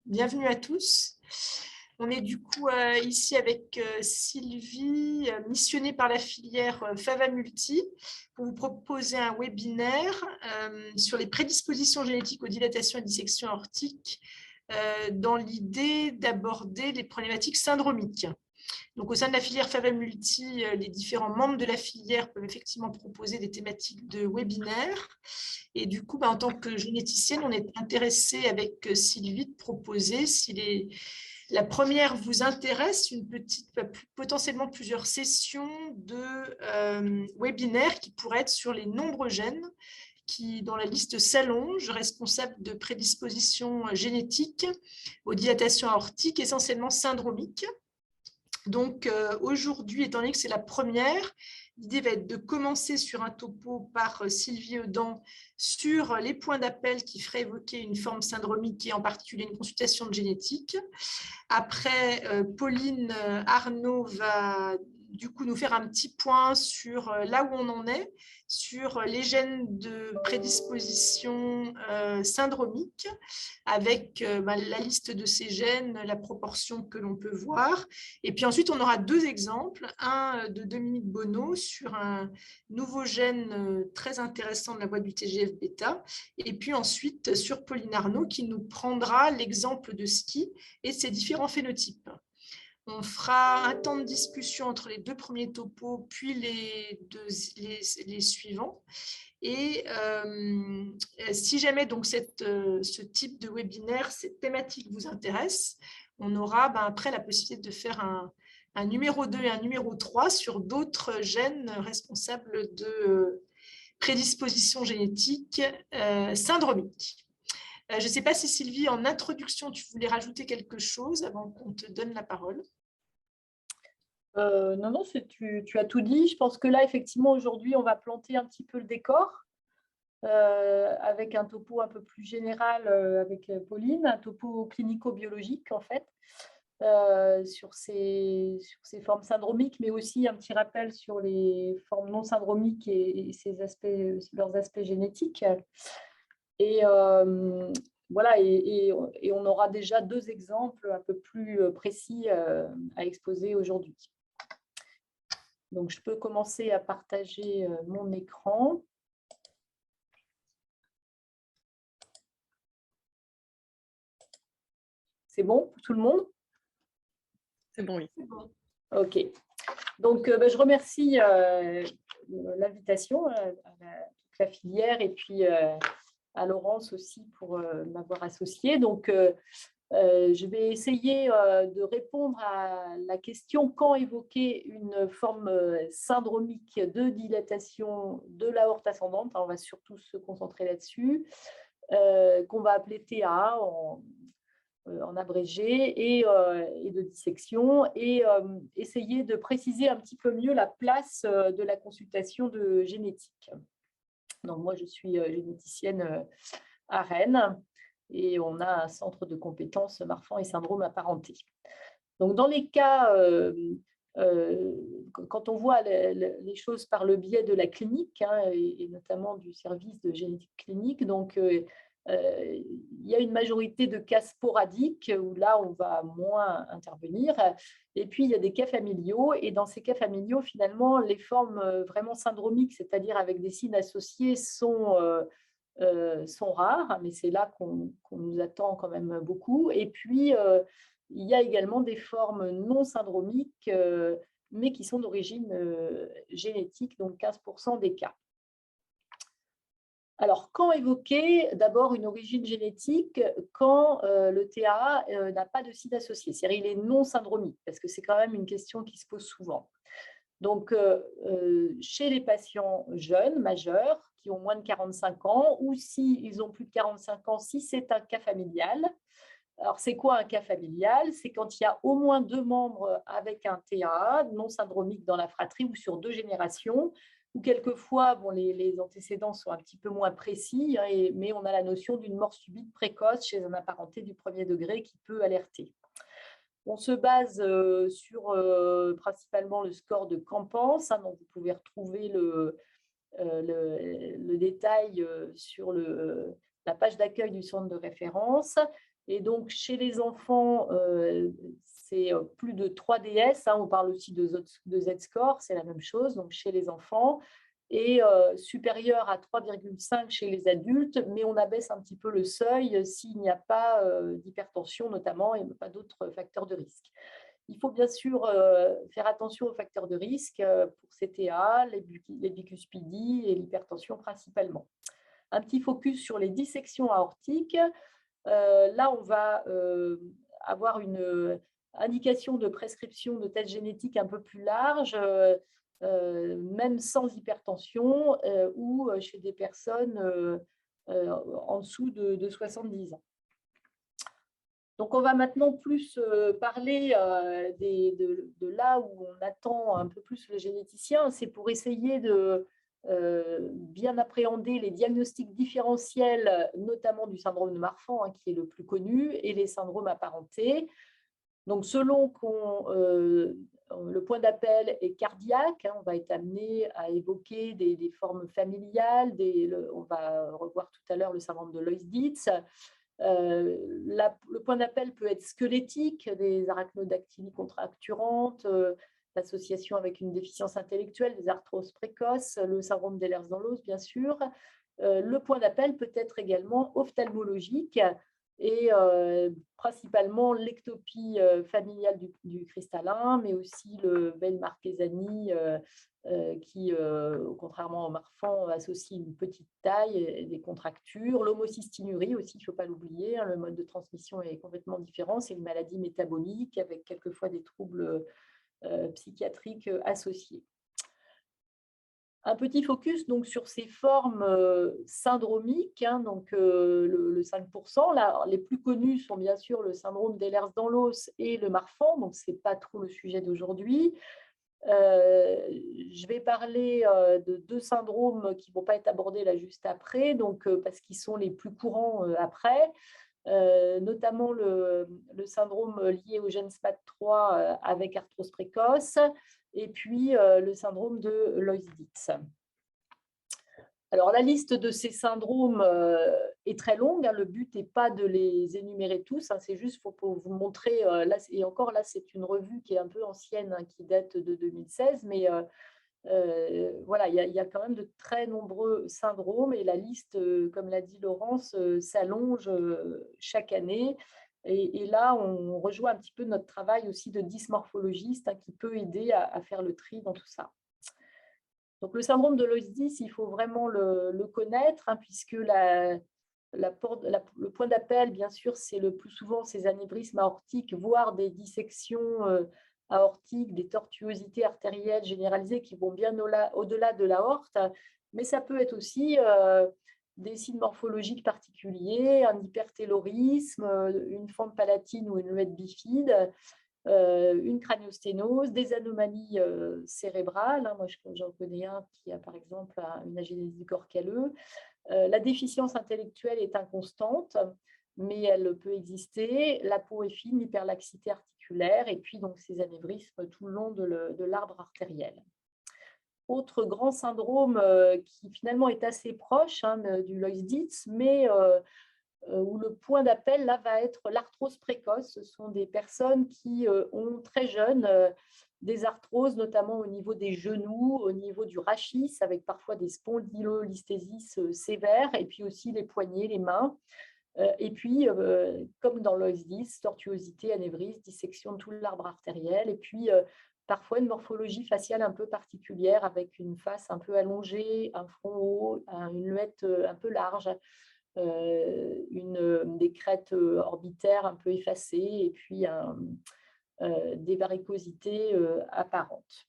Bienvenue à tous. On est du coup ici avec Sylvie, missionnée par la filière Fava Multi, pour vous proposer un webinaire sur les prédispositions génétiques aux dilatations et dissections aortiques dans l'idée d'aborder les problématiques syndromiques. Donc, au sein de la filière Fava Multi, les différents membres de la filière peuvent effectivement proposer des thématiques de webinaire. Et du coup, en tant que généticienne, on est intéressé avec Sylvie de proposer, si la première vous intéresse, potentiellement plusieurs sessions de webinaires qui pourraient être sur les nombreux gènes qui, dans la liste, s'allonge, responsable de prédispositions génétiques aux dilatations aortiques, essentiellement syndromiques. Donc, aujourd'hui, étant donné que c'est la première, l'idée va être de commencer sur un topo par Sylvie Eudan sur les points d'appel qui feraient évoquer une forme syndromique et en particulier une consultation de génétique. Après, Pauline Arnaud va du coup nous faire un petit point sur là où on en est, sur les gènes de prédisposition syndromique, avec la liste de ces gènes, la proportion que l'on peut voir. Et puis ensuite, on aura deux exemples, un de Dominique Bonneau sur un nouveau gène très intéressant de la voie du TGF-bêta, et puis ensuite sur Pauline Arnaud qui nous prendra l'exemple de ski et ses différents phénotypes. On fera un temps de discussion entre les deux premiers topos, puis les suivants. Et si jamais donc ce type de webinaire, cette thématique vous intéresse, on aura après la possibilité de faire un numéro 2 et un numéro 3 sur d'autres gènes responsables de prédisposition génétique syndromique. Je ne sais pas si Sylvie, en introduction, tu voulais rajouter quelque chose avant qu'on te donne la parole. Non, tu as tout dit. Je pense que là, effectivement, aujourd'hui, on va planter un petit peu le décor avec un topo un peu plus général avec Pauline, un topo clinico-biologique, en fait, sur ces formes syndromiques, mais aussi un petit rappel sur les formes non syndromiques et leurs aspects génétiques. Et voilà, et on aura déjà deux exemples un peu plus précis à exposer aujourd'hui. Donc, je peux commencer à partager mon écran. C'est bon pour tout le monde? C'est bon, oui. OK. Donc, je remercie l'invitation à toute la filière et puis à Laurence aussi pour m'avoir associée. Donc, je vais essayer de répondre à la question quand évoquer une forme syndromique de dilatation de l'aorte ascendante. On va surtout se concentrer là-dessus, qu'on va appeler TA en abrégé et de dissection, et essayer de préciser un petit peu mieux la place de la consultation de génétique. Donc, moi, je suis généticienne à Rennes, et on a un centre de compétences Marfan et syndrome apparenté. Donc, dans les cas, quand on voit les choses par le biais de la clinique, et notamment du service de génétique clinique, donc il y a une majorité de cas sporadiques où là, on va moins intervenir. Et puis, il y a des cas familiaux. Et dans ces cas familiaux, finalement, les formes vraiment syndromiques, c'est-à-dire avec des signes associés, sont rares, mais c'est là qu'on nous attend quand même beaucoup. Et puis, il y a également des formes non syndromiques, mais qui sont d'origine génétique, donc 15% des cas. Alors, quand évoquer d'abord une origine génétique quand le TA n'a pas de signe associé, c'est-à-dire il est non syndromique, parce que c'est quand même une question qui se pose souvent. Donc, chez les patients jeunes, majeurs, qui ont moins de 45 ans, ou s'ils ont plus de 45 ans, si c'est un cas familial. Alors, c'est quoi un cas familial? C'est quand il y a au moins 2 membres avec un TA non syndromique dans la fratrie ou sur 2 générations, ou quelquefois, bon, les antécédents sont un petit peu moins précis, mais on a la notion d'une mort subite précoce chez un apparenté du premier degré qui peut alerter. On se base sur principalement le score de Campans, donc vous pouvez retrouver le détail sur la page d'accueil du centre de référence. Et donc, chez les enfants, c'est plus de 3 DS. On parle aussi de Z-score, c'est la même chose, donc chez les enfants, et supérieur à 3,5 chez les adultes, mais on abaisse un petit peu le seuil s'il n'y a pas d'hypertension notamment et pas d'autres facteurs de risque. Il faut bien sûr faire attention aux facteurs de risque pour CTA, les bicuspidies et l'hypertension principalement. Un petit focus sur les dissections aortiques. Là, on va avoir une indication de prescription de tests génétiques un peu plus large, même sans hypertension ou chez des personnes en dessous de 70 ans. Donc, on va maintenant plus parler de là où on attend un peu plus le généticien. C'est pour essayer de bien appréhender les diagnostics différentiels, notamment du syndrome de Marfan, qui est le plus connu, et les syndromes apparentés. Donc, selon le point d'appel est cardiaque, on va être amené à évoquer des formes familiales, on va revoir tout à l'heure le syndrome de Loeys-Dietz. Le point d'appel peut être squelettique, des arachnodactylies contracturantes, l'association avec une déficience intellectuelle, des arthroses précoces, le syndrome d'Ehlers-Danlos, bien sûr. Le point d'appel peut être également ophtalmologique et principalement l'ectopie familiale du cristallin, mais aussi le Bell-Marquesani qui, contrairement au Marfan, associe une petite taille et des contractures. L'homocystinurie aussi, il ne faut pas l'oublier, le mode de transmission est complètement différent, c'est une maladie métabolique avec quelquefois des troubles psychiatriques associés. Un petit focus donc sur ces formes syndromiques, donc le 5%. Là, les plus connus sont bien sûr le syndrome d'Ehlers-Danlos et le Marfan, donc ce n'est pas trop le sujet d'aujourd'hui. Je vais parler de 2 syndromes qui ne vont pas être abordés là juste après, donc, parce qu'ils sont les plus courants après, notamment le syndrome lié au gène SMAD3 avec arthrose précoce, et puis le syndrome de Loeys-Dietz. Alors, la liste de ces syndromes est très longue. Le but n'est pas de les énumérer tous. C'est juste pour vous montrer. Là, et encore, là, c'est une revue qui est un peu ancienne, qui date de 2016. Mais voilà, il y a quand même de très nombreux syndromes. Et la liste, comme l'a dit Laurence, s'allonge chaque année. Et là, on rejoint un petit peu notre travail aussi de dysmorphologiste qui peut aider à faire le tri dans tout ça. Donc, le syndrome de Loeys-Dietz, il faut vraiment le connaître, puisque le point d'appel, bien sûr, c'est le plus souvent ces anévrismes aortiques, voire des dissections aortiques, des tortuosités artérielles généralisées qui vont bien au-delà de l'aorte. Mais ça peut être aussi des signes morphologiques particuliers, un hypertellorisme, une fente palatine ou une luette bifide, une craniosténose, des anomalies cérébrales. Moi, j'en connais un qui a par exemple une agénésie du corps calleux. La déficience intellectuelle est inconstante, mais elle peut exister. La peau est fine, l'hyperlaxité articulaire, et puis donc ces anévrismes tout le long de l'arbre artériel. Autre grand syndrome qui finalement est assez proche du Loeys-Dietz, mais où le point d'appel là va être l'arthrose précoce. Ce sont des personnes qui ont très jeunes des arthroses, notamment au niveau des genoux, au niveau du rachis, avec parfois des spondylolisthésis sévères, et puis aussi les poignets, les mains. Et puis, comme dans Loeys-Dietz, tortuosité, anévrisme, dissection de tout l'arbre artériel, et puis parfois une morphologie faciale un peu particulière, avec une face un peu allongée, un front haut, une luette un peu large, des crêtes orbitaires un peu effacées, et puis des varicosités apparentes.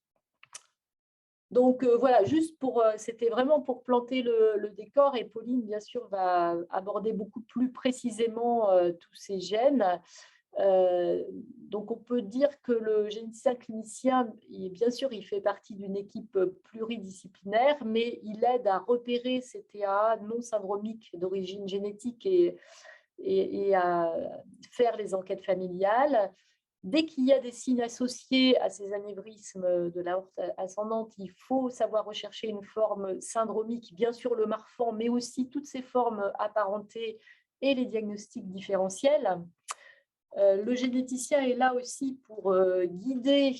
Donc voilà, juste c'était vraiment pour planter le décor, et Pauline, bien sûr, va aborder beaucoup plus précisément tous ces gènes. Donc on peut dire que le généticien clinicien, bien sûr, il fait partie d'une équipe pluridisciplinaire, mais il aide à repérer ces TAA non syndromiques d'origine génétique et à faire les enquêtes familiales. Dès qu'il y a des signes associés à ces anévrismes de l'aorte ascendante, il faut savoir rechercher une forme syndromique, bien sûr le Marfan, mais aussi toutes ces formes apparentées et les diagnostics différentiels. Le généticien est là aussi pour guider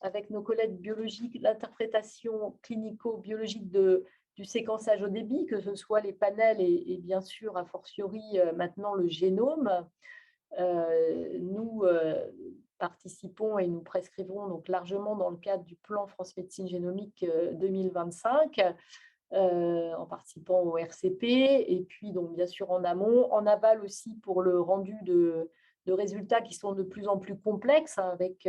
avec nos collègues biologiques l'interprétation clinico-biologique du séquençage au débit, que ce soit les panels et bien sûr, a fortiori, maintenant le génome. Nous participons et nous prescrivons donc largement dans le cadre du plan France Médecine Génomique 2025, en participant au RCP, et puis donc bien sûr en amont, en aval aussi pour le rendu de résultats qui sont de plus en plus complexes, hein, avec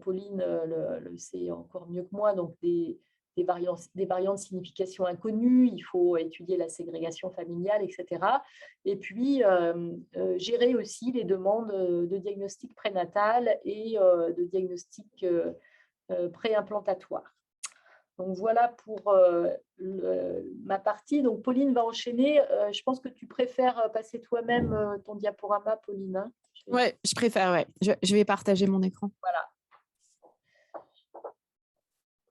Pauline le sait encore mieux que moi, donc des variants de signification inconnus, il faut étudier la ségrégation familiale, etc. Et puis, gérer aussi les demandes de diagnostic prénatal et de diagnostic préimplantatoire. Donc, voilà pour ma partie. Donc, Pauline va enchaîner. Je pense que tu préfères passer toi-même ton diaporama, Pauline. Hein. Oui, je préfère, ouais. Je vais partager mon écran. Voilà.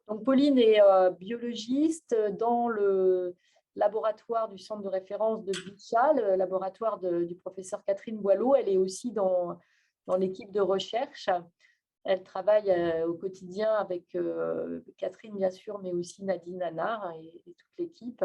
Donc, Pauline est biologiste dans le laboratoire du centre de référence de Bichat, le laboratoire du professeur Catherine Boileau. Elle est aussi dans l'équipe de recherche. Elle travaille au quotidien avec Catherine, bien sûr, mais aussi Nadine Hanard et toute l'équipe.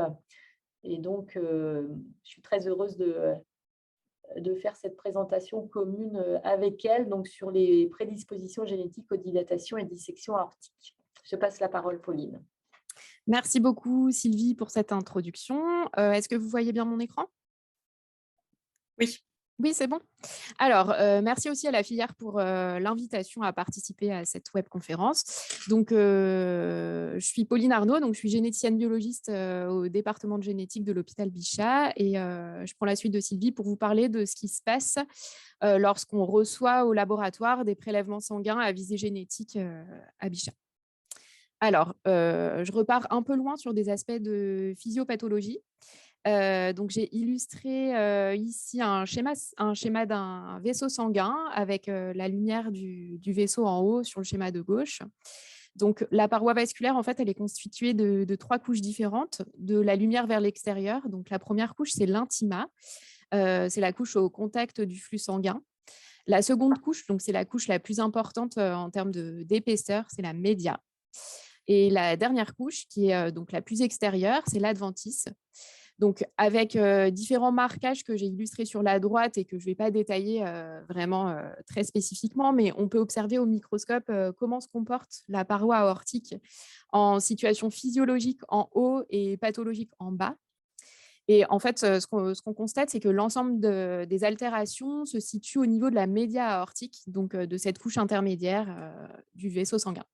Et donc, je suis très heureuse de faire cette présentation commune avec elle, donc sur les prédispositions génétiques aux dilatations et dissections aortiques. Je passe la parole, Pauline. Merci beaucoup, Sylvie, pour cette introduction. Est-ce que vous voyez bien mon écran? Oui. Oui, c'est bon. Alors, merci aussi à la filière pour l'invitation à participer à cette webconférence. Donc, je suis Pauline Arnaud, donc je suis généticienne biologiste au département de génétique de l'hôpital Bichat, et je prends la suite de Sylvie pour vous parler de ce qui se passe lorsqu'on reçoit au laboratoire des prélèvements sanguins à visée génétique à Bichat. Alors, je repars un peu loin sur des aspects de physiopathologie. Donc, j'ai illustré ici un schéma d'un vaisseau sanguin avec la lumière du vaisseau en haut sur le schéma de gauche. Donc, la paroi vasculaire, en fait, elle est constituée de 3 couches différentes, de la lumière vers l'extérieur. Donc, la première couche, c'est l'intima. C'est la couche au contact du flux sanguin. La seconde couche, donc c'est la couche la plus importante en termes d'épaisseur, c'est la média. Et la dernière couche, qui est donc la plus extérieure, c'est l'adventice. Donc, avec différents marquages que j'ai illustrés sur la droite et que je ne vais pas détailler vraiment très spécifiquement, mais on peut observer au microscope comment se comporte la paroi aortique en situation physiologique en haut et pathologique en bas. Et en fait, ce qu'on constate, c'est que l'ensemble des altérations se situe au niveau de la média aortique, donc de cette couche intermédiaire du vaisseau sanguin.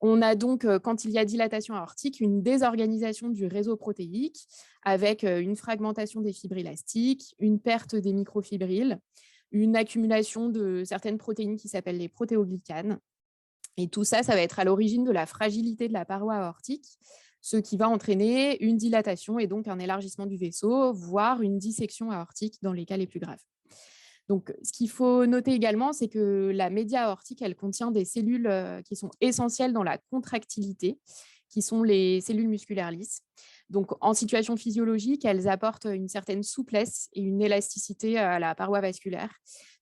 On a donc, quand il y a dilatation aortique, une désorganisation du réseau protéique avec une fragmentation des fibres élastiques, une perte des microfibrilles, une accumulation de certaines protéines qui s'appellent les protéoglycanes. Et tout ça, ça va être à l'origine de la fragilité de la paroi aortique, ce qui va entraîner une dilatation et donc un élargissement du vaisseau, voire une dissection aortique dans les cas les plus graves. Donc, ce qu'il faut noter également, c'est que la média aortique, elle contient des cellules qui sont essentielles dans la contractilité, qui sont les cellules musculaires lisses. Donc, en situation physiologique, elles apportent une certaine souplesse et une élasticité à la paroi vasculaire.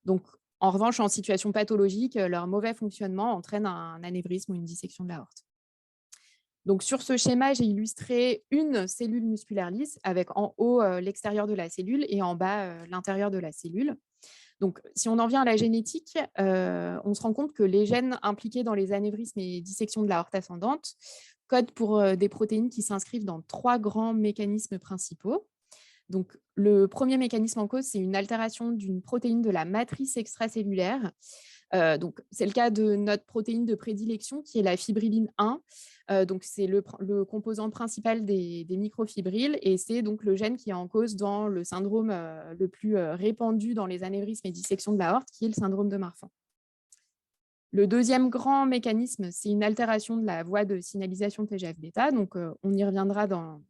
Donc, en revanche, en situation pathologique, leur mauvais fonctionnement entraîne un anévrisme ou une dissection de l'aorte. Donc, sur ce schéma, j'ai illustré une cellule musculaire lisse avec en haut l'extérieur de la cellule et en bas l'intérieur de la cellule. Donc, si on en vient à la génétique, on se rend compte que les gènes impliqués dans les anévrismes et dissections de l'aorte ascendante codent pour des protéines qui s'inscrivent dans 3 grands mécanismes principaux. Donc, le premier mécanisme en cause, c'est une altération d'une protéine de la matrice extracellulaire. Donc, c'est le cas de notre protéine de prédilection qui est la fibrilline 1. Donc, c'est le composant principal des microfibrilles et c'est donc le gène qui est en cause dans le syndrome le plus répandu dans les anévrismes et dissections de l'aorte, qui est le syndrome de Marfan. Le deuxième grand mécanisme, c'est une altération de la voie de signalisation TGF-bêta. Donc, on y reviendra dans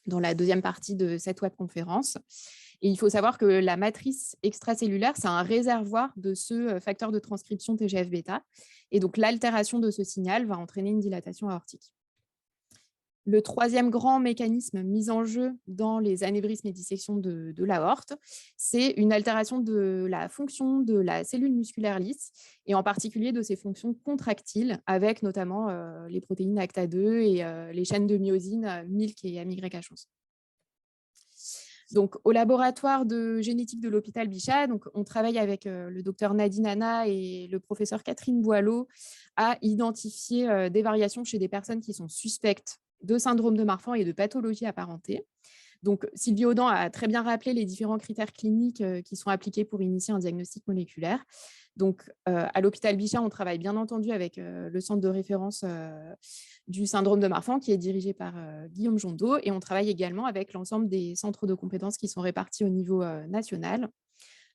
la deuxième partie de cette webconférence. Et il faut savoir que la matrice extracellulaire, c'est un réservoir de ce facteur de transcription TGF-bêta. Et donc, l'altération de ce signal va entraîner une dilatation aortique. Le troisième grand mécanisme mis en jeu dans les anévrismes et dissections de l'aorte, c'est une altération de la fonction de la cellule musculaire lisse, et en particulier de ses fonctions contractiles, avec notamment les protéines ACTA2 et les chaînes de myosine MILK et MYH11. Donc, au laboratoire de génétique de l'hôpital Bichat, donc, on travaille avec le docteur Nadine Anna et le professeur Catherine Boileau à identifier des variations chez des personnes qui sont suspectes de syndrome de Marfan et de pathologie apparentée. Donc, Sylvie Audan a très bien rappelé les différents critères cliniques qui sont appliqués pour initier un diagnostic moléculaire. Donc, à l'hôpital Bichat, on travaille bien entendu avec le centre de référence du syndrome de Marfan qui est dirigé par Guillaume Jondeau, et on travaille également avec l'ensemble des centres de compétences qui sont répartis au niveau national.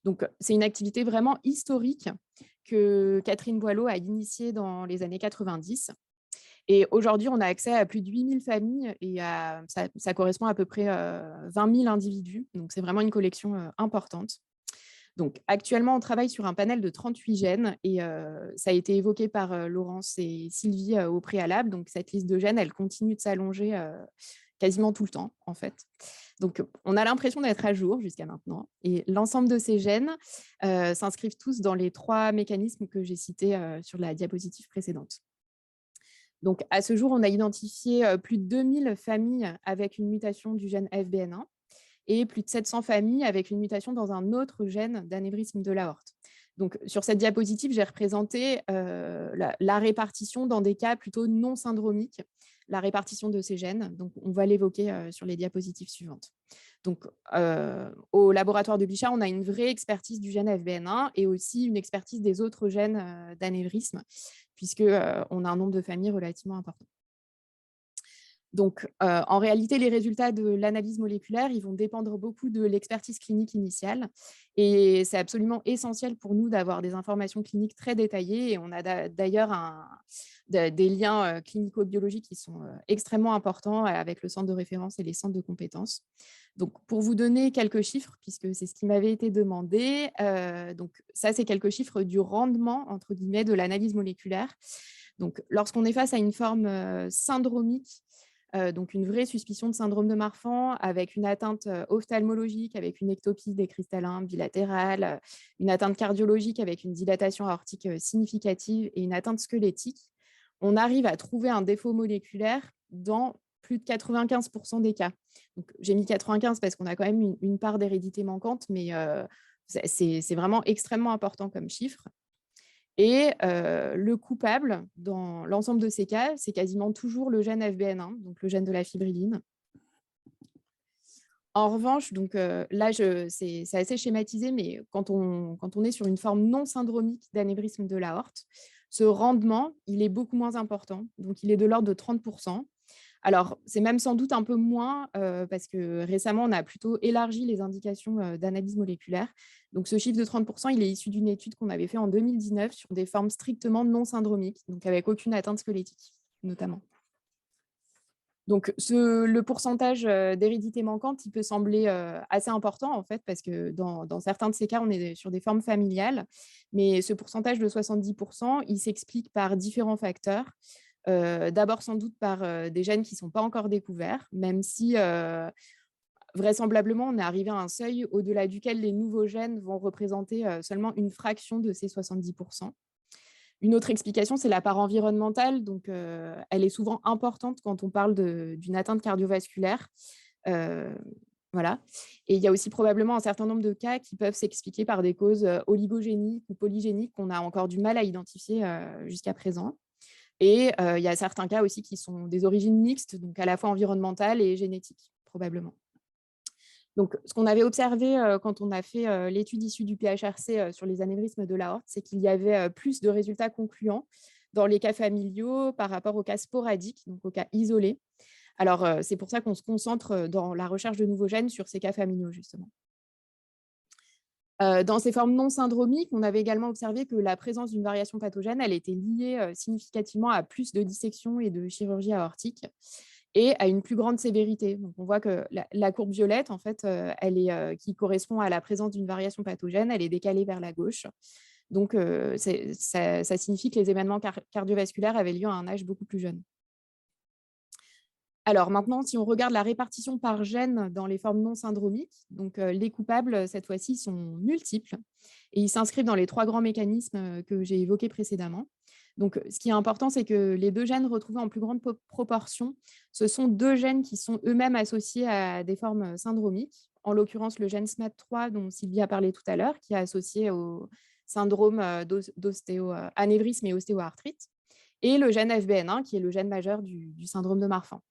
Donc, c'est une activité vraiment historique que Catherine Boileau a initiée dans les années 90. Et aujourd'hui, on a accès à plus de 8000 familles et ça correspond à peu près 20 000 individus. Donc, c'est vraiment une collection importante. Donc, actuellement, on travaille sur un panel de 38 gènes et ça a été évoqué par Laurence et Sylvie au préalable. Donc, cette liste de gènes, elle continue de s'allonger quasiment tout le temps, en fait. Donc, on a l'impression d'être à jour jusqu'à maintenant. Et l'ensemble de ces gènes s'inscrivent tous dans les 3 mécanismes que j'ai cités sur la diapositive précédente. Donc, à ce jour, on a identifié plus de 2000 familles avec une mutation du gène FBN1 et plus de 700 familles avec une mutation dans un autre gène d'anévrisme de l'aorte. Donc, sur cette diapositive, j'ai représenté la répartition dans des cas plutôt non syndromiques, la répartition de ces gènes. Donc, on va l'évoquer sur les diapositives suivantes. Donc, au laboratoire de Bichat, on a une vraie expertise du gène FBN1 et aussi une expertise des autres gènes d'anévrisme, puisqu'on a un nombre de familles relativement important. Donc, en réalité, les résultats de l'analyse moléculaire, ils vont dépendre beaucoup de l'expertise clinique initiale. Et c'est absolument essentiel pour nous d'avoir des informations cliniques très détaillées. Et on a d'ailleurs des liens clinico-biologiques qui sont extrêmement importants avec le centre de référence et les centres de compétences. Donc, pour vous donner quelques chiffres, puisque c'est ce qui m'avait été demandé, donc ça, c'est quelques chiffres du rendement, entre guillemets, de l'analyse moléculaire. Donc, lorsqu'on est face à une forme syndromique, donc une vraie suspicion de syndrome de Marfan avec une atteinte ophtalmologique, avec une ectopie des cristallins bilatérale, une atteinte cardiologique avec une dilatation aortique significative et une atteinte squelettique, on arrive à trouver un défaut moléculaire dans plus de 95% des cas. J'ai mis 95 parce qu'on a quand même une part d'hérédité manquante, mais c'est vraiment extrêmement important comme chiffre. Et le coupable, dans l'ensemble de ces cas, c'est quasiment toujours le gène FBN1, donc le gène de la fibrilline. En revanche, donc, là, c'est assez schématisé, mais quand on est sur une forme non syndromique d'anévrisme de l'aorte, ce rendement, il est beaucoup moins important. Donc, il est de l'ordre de 30%. Alors, c'est même sans doute un peu moins parce que récemment, on a plutôt élargi les indications d'analyse moléculaire. Donc, ce chiffre de 30%, il est issu d'une étude qu'on avait faite en 2019 sur des formes strictement non syndromiques, donc avec aucune atteinte squelettique, notamment. Donc, le pourcentage d'hérédité manquante, il peut sembler assez important, en fait, parce que dans certains de ces cas, on est sur des formes familiales. Mais ce pourcentage de 70%, il s'explique par différents facteurs. D'abord, sans doute par des gènes qui ne sont pas encore découverts, même si vraisemblablement, on est arrivé à un seuil au-delà duquel les nouveaux gènes vont représenter seulement une fraction de ces 70%. Une autre explication, c'est la part environnementale. Donc, elle est souvent importante quand on parle d'une atteinte cardiovasculaire. Voilà. Et il y a aussi probablement un certain nombre de cas qui peuvent s'expliquer par des causes oligogéniques ou polygéniques qu'on a encore du mal à identifier jusqu'à présent. Et il y a certains cas aussi qui sont des origines mixtes, donc à la fois environnementales et génétiques, probablement. Donc, ce qu'on avait observé quand on a fait l'étude issue du PHRC sur les anévrismes de l'aorte, c'est qu'il y avait plus de résultats concluants dans les cas familiaux par rapport aux cas sporadiques, donc aux cas isolés. Alors, c'est pour ça qu'on se concentre dans la recherche de nouveaux gènes sur ces cas familiaux, justement. Dans ces formes non syndromiques, on avait également observé que la présence d'une variation pathogène, elle était liée significativement à plus de dissections et de chirurgie aortique et à une plus grande sévérité. Donc, on voit que la courbe violette, en fait, qui correspond à la présence d'une variation pathogène, elle est décalée vers la gauche. Donc, ça signifie que les événements cardiovasculaires avaient lieu à un âge beaucoup plus jeune. Alors maintenant, si on regarde la répartition par gène dans les formes non syndromiques, donc les coupables, cette fois-ci, sont multiples et ils s'inscrivent dans les 3 grands mécanismes que j'ai évoqués précédemment. Donc, ce qui est important, c'est que les 2 gènes retrouvés en plus grande proportion, ce sont 2 gènes qui sont eux-mêmes associés à des formes syndromiques. En l'occurrence, le gène SMAD3, dont Sylvie a parlé tout à l'heure, qui est associé au syndrome d'ostéo-anévrisme et ostéoarthrite, et le gène FBN1, qui est le gène majeur du syndrome de Marfan.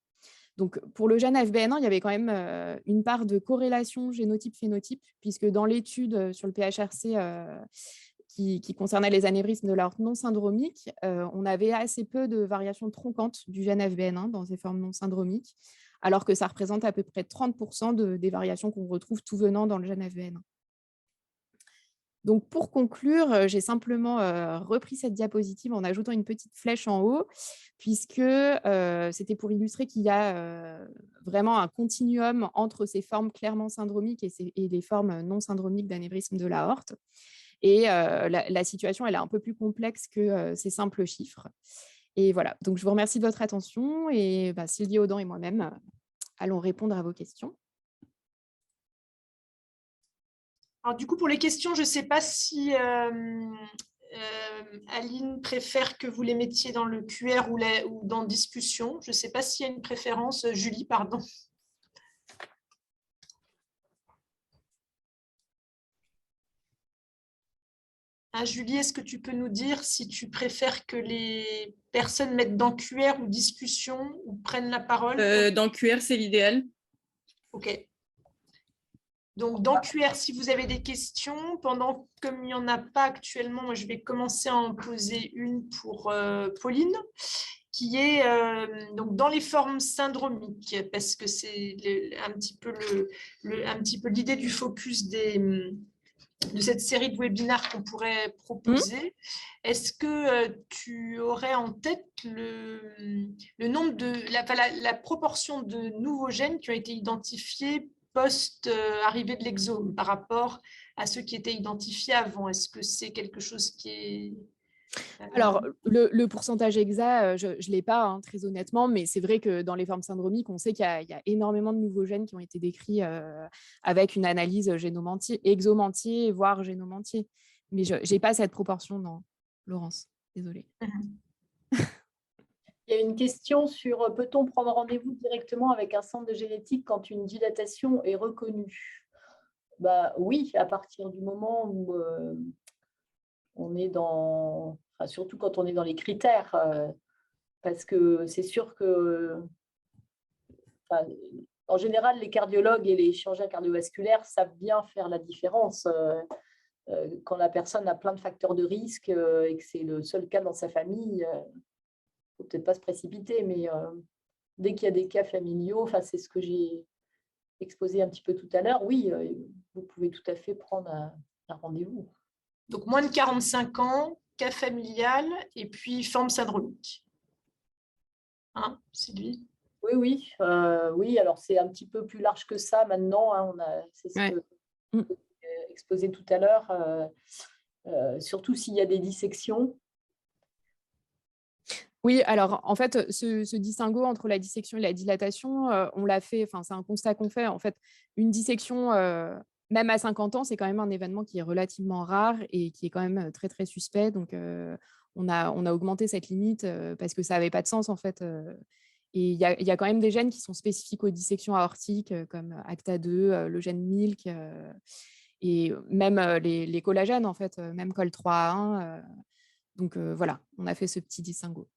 Donc, pour le gène FBN1, il y avait quand même une part de corrélation génotype-phénotype, puisque dans l'étude sur le PHRC qui concernait les anévrismes de l'aorte non syndromique, on avait assez peu de variations tronquantes du gène FBN1 dans ces formes non syndromiques, alors que ça représente à peu près 30% des variations qu'on retrouve tout venant dans le gène FBN1. Donc, pour conclure, j'ai simplement repris cette diapositive en ajoutant une petite flèche en haut, puisque c'était pour illustrer qu'il y a vraiment un continuum entre ces formes clairement syndromiques et les formes non syndromiques d'anévrisme de l'aorte. Et la situation, elle est un peu plus complexe que ces simples chiffres. Et voilà, donc je vous remercie de votre attention et Sylvie Audan et moi-même allons répondre à vos questions. Alors, du coup, pour les questions, je ne sais pas si Aline préfère que vous les mettiez dans le QR ou dans discussion. Je ne sais pas s'il y a une préférence. Julie, pardon. Julie, est-ce que tu peux nous dire si tu préfères que les personnes mettent dans QR ou discussion ou prennent la parole? Dans QR, c'est l'idéal. OK. Donc, dans QR, si vous avez des questions, comme il n'y en a pas actuellement, moi, je vais commencer à en poser une pour Pauline, qui est donc dans les formes syndromiques, parce que c'est un petit peu l'idée du focus de cette série de webinaires qu'on pourrait proposer. Est-ce que tu aurais en tête le nombre la proportion de nouveaux gènes qui ont été identifiés post-arrivée de l'exome par rapport à ceux qui étaient identifiés avant? Est-ce que c'est quelque chose qui est... Alors, le pourcentage exact, je ne l'ai pas, hein, très honnêtement, mais c'est vrai que dans les formes syndromiques, on sait qu'il y a énormément de nouveaux gènes qui ont été décrits avec une analyse exome entier, voire génome entier. Mais je n'ai pas cette proportion, non, Laurence, désolée. Il y a une question sur peut-on prendre rendez-vous directement avec un centre de génétique quand une dilatation est reconnue? Oui, à partir du moment où on est surtout quand on est dans les critères, parce que c'est sûr que, en général, les cardiologues et les chirurgiens cardiovasculaires savent bien faire la différence. Quand la personne a plein de facteurs de risque et que c'est le seul cas dans sa famille, il ne faut peut-être pas se précipiter, mais dès qu'il y a des cas familiaux, c'est ce que j'ai exposé un petit peu tout à l'heure, oui, vous pouvez tout à fait prendre un rendez-vous. Donc, moins de 45 ans, cas familial et puis forme syndromique. Hein, Sylvie? Oui, alors c'est un petit peu plus large que ça maintenant. C'est ce que j'ai exposé tout à l'heure, surtout s'il y a des dissections. Oui, alors en fait, ce distinguo entre la dissection et la dilatation, on l'a fait, c'est un constat qu'on fait. En fait, une dissection, même à 50 ans, c'est quand même un événement qui est relativement rare et qui est quand même très, très suspect. Donc, on a augmenté cette limite parce que ça n'avait pas de sens, en fait. Et il y a quand même des gènes qui sont spécifiques aux dissections aortiques, comme ACTA2, le gène MILC, et même les collagènes, en fait, même COL3A1. Donc, voilà, on a fait ce petit distinguo.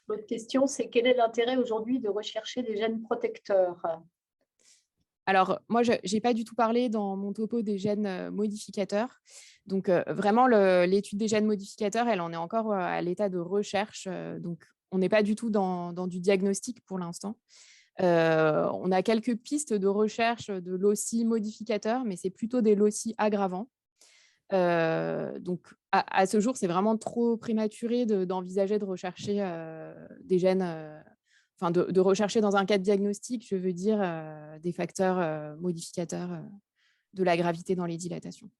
L'autre question, c'est quel est l'intérêt aujourd'hui de rechercher des gènes protecteurs? Alors, moi, je n'ai pas du tout parlé dans mon topo des gènes modificateurs. Donc, vraiment, l'étude des gènes modificateurs, elle en est encore à l'état de recherche. Donc, on n'est pas du tout dans du diagnostic pour l'instant. On a quelques pistes de recherche de loci modificateurs, mais c'est plutôt des loci aggravants. Donc, à ce jour, c'est vraiment trop prématuré d'envisager de rechercher des gènes... de rechercher dans un cadre diagnostique, je veux dire, des facteurs modificateurs de la gravité dans les dilatations.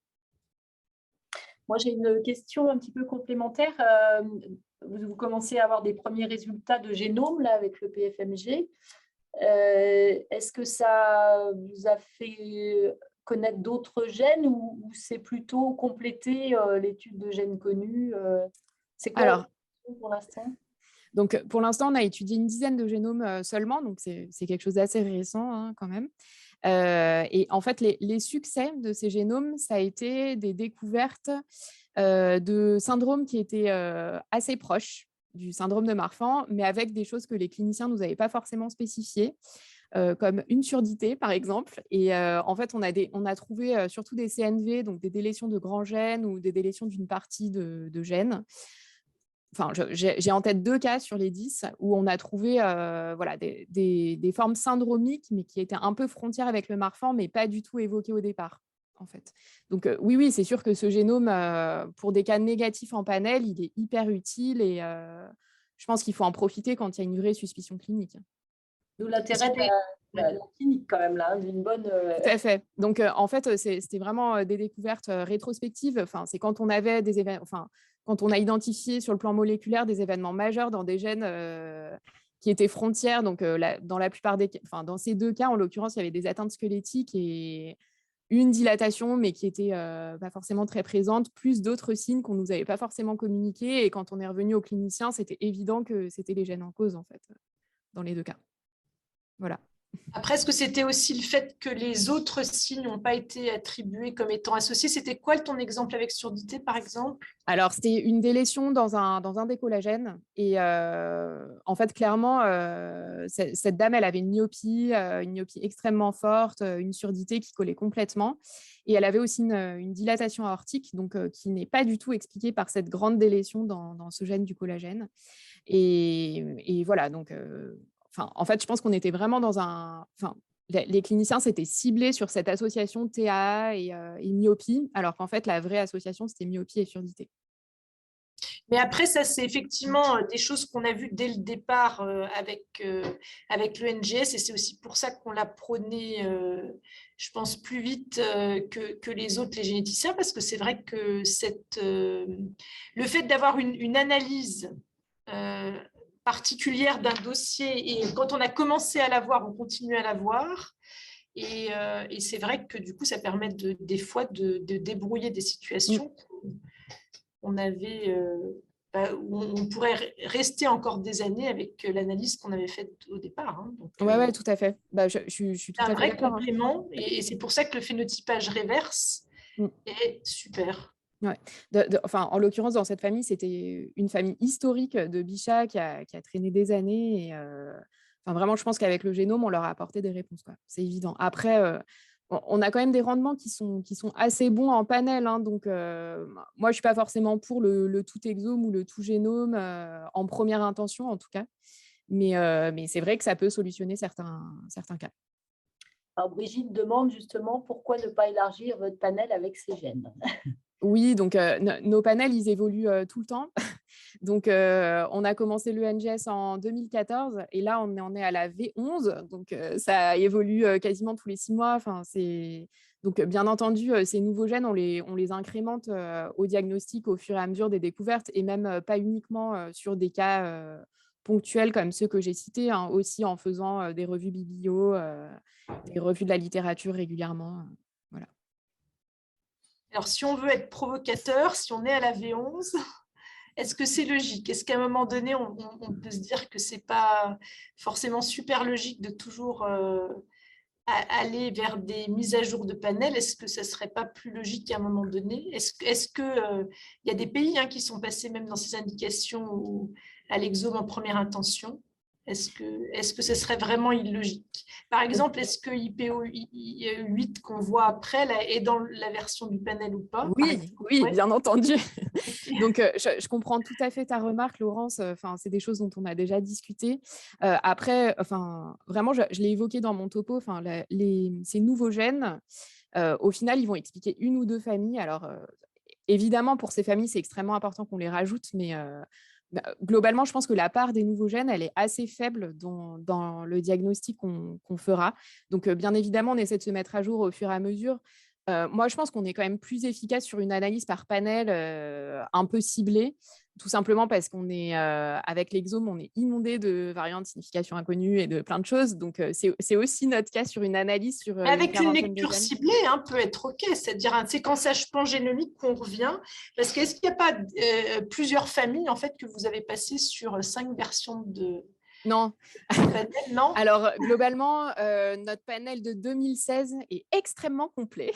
Moi, j'ai une question un petit peu complémentaire. Vous commencez à avoir des premiers résultats de génome là, avec le PFMG. Est-ce que ça vous a fait connaître d'autres gènes ou c'est plutôt compléter l'étude de gènes connus C'est quoi Alors, pour l'instant? donc, pour l'instant, on a étudié une dizaine de génomes seulement, donc c'est quelque chose d'assez récent hein, quand même. Et en fait, les succès de ces génomes, ça a été des découvertes de syndromes qui étaient assez proches du syndrome de Marfan, mais avec des choses que les cliniciens ne nous avaient pas forcément spécifiées, comme une surdité, par exemple. Et en fait, on a trouvé surtout des CNV, donc des délétions de grands gènes ou des délétions d'une partie de gènes. Enfin, j'ai en tête 2 cas sur les 10 où on a trouvé voilà, des formes syndromiques, mais qui étaient un peu frontières avec le Marfan, mais pas du tout évoquées au départ, en fait. Donc, oui, c'est sûr que ce génome, pour des cas négatifs en panel, il est hyper utile et je pense qu'il faut en profiter quand il y a une vraie suspicion clinique. D'où l'intérêt de la clinique quand même, là, d'une bonne... Tout à fait. Donc, en fait, c'était vraiment des découvertes rétrospectives. Enfin, c'est quand on avait des événements... Enfin, quand on a identifié sur le plan moléculaire des événements majeurs dans des gènes qui étaient frontières. Donc, dans la plupart des cas, enfin, dans ces 2 cas, en l'occurrence, il y avait des atteintes squelettiques et une dilatation, mais qui était pas forcément très présente, plus d'autres signes qu'on ne nous avait pas forcément communiqués. Et quand on est revenu au clinicien, c'était évident que c'était les gènes en cause, en fait, dans les 2 cas. Voilà. Après, est-ce que c'était aussi le fait que les autres signes n'ont pas été attribués comme étant associés? C'était quoi ton exemple avec surdité, par exemple? Alors, c'était une délétion dans un des collagènes. Et en fait, clairement, cette dame, elle avait une myopie extrêmement forte, une surdité qui collait complètement. Et elle avait aussi une dilatation aortique, donc qui n'est pas du tout expliquée par cette grande délétion dans ce gène du collagène. Et voilà, donc... en fait, je pense qu'on était vraiment dans un... les cliniciens s'étaient ciblés sur cette association TAA et myopie, alors qu'en fait, la vraie association, c'était myopie et surdité. Mais après, ça, c'est effectivement des choses qu'on a vues dès le départ avec le NGS, et c'est aussi pour ça qu'on l'a prôné, je pense, plus vite que les autres, les généticiens, parce que c'est vrai que le fait d'avoir une analyse particulière d'un dossier, et quand on a commencé à l'avoir, on continue à l'avoir. Et c'est vrai que du coup, ça permet des fois de débrouiller des situations qu'on avait, où on pourrait rester encore des années avec l'analyse qu'on avait faite au départ. Hein. Donc, ouais, tout à fait. Je suis tout c'est un à fait vrai d'accord. complément, et c'est pour ça que le phénotypage reverse est super. Ouais. En l'occurrence, dans cette famille, c'était une famille historique de Bichat qui a traîné des années. Et, vraiment, je pense qu'avec le génome, on leur a apporté des réponses. C'est évident. Après, on a quand même des rendements qui sont assez bons en panel. Hein, donc, moi, je ne suis pas forcément pour le tout exome ou le tout génome en première intention, en tout cas. Mais c'est vrai que ça peut solutionner certains cas. Alors, Brigitte demande justement pourquoi ne pas élargir votre panel avec ces gènes. Oui, donc nos panels, ils évoluent tout le temps. Donc, on a commencé le NGS en 2014 et là, on en est à la V11. Donc, ça évolue quasiment tous les 6 mois. Donc, bien entendu, ces nouveaux gènes, on les incrémente au diagnostic au fur et à mesure des découvertes et même pas uniquement sur des cas ponctuels comme ceux que j'ai cités, hein, aussi en faisant des revues biblio, des revues de la littérature régulièrement. Voilà. Alors, si on veut être provocateur, si on est à la V11, est-ce que c'est logique? Est-ce qu'à un moment donné, on peut se dire que ce n'est pas forcément super logique de toujours aller vers des mises à jour de panel? Est-ce que ça ne serait pas plus logique à un moment donné? Est-ce qu'il y a des pays qui sont passés même dans ces indications à l'exome en première intention? Est-ce que ce serait vraiment illogique? Par exemple, est-ce que IPO8 qu'on voit après là, est dans la version du panel ou pas? Oui, Ouais. bien entendu. Donc, je comprends tout à fait ta remarque, Laurence. C'est des choses dont on a déjà discuté. Après, vraiment, je l'ai évoqué dans mon topo. Ces nouveaux gènes, au final, ils vont expliquer 1 ou 2 familles. Alors, évidemment, pour ces familles, c'est extrêmement important qu'on les rajoute, mais globalement, je pense que la part des nouveaux gènes, elle est assez faible dans le diagnostic qu'on fera. Donc, bien évidemment, on essaie de se mettre à jour au fur et à mesure. Moi, je pense qu'on est quand même plus efficace sur une analyse par panel un peu ciblée, tout simplement parce qu'on est, avec l'exome, on est inondé de variants de signification inconnue et de plein de choses. Donc, c'est aussi notre cas sur une analyse sur Mais une avec une quarantaine de lecture gènes. ciblée, hein, peut être OK, c'est-à-dire un séquençage pangénomique qu'on revient. Parce qu'est-ce qu'il n'y a pas plusieurs familles en fait, que vous avez passées sur 5 versions de Non. panel, non? Alors, globalement, notre panel de 2016 est extrêmement complet.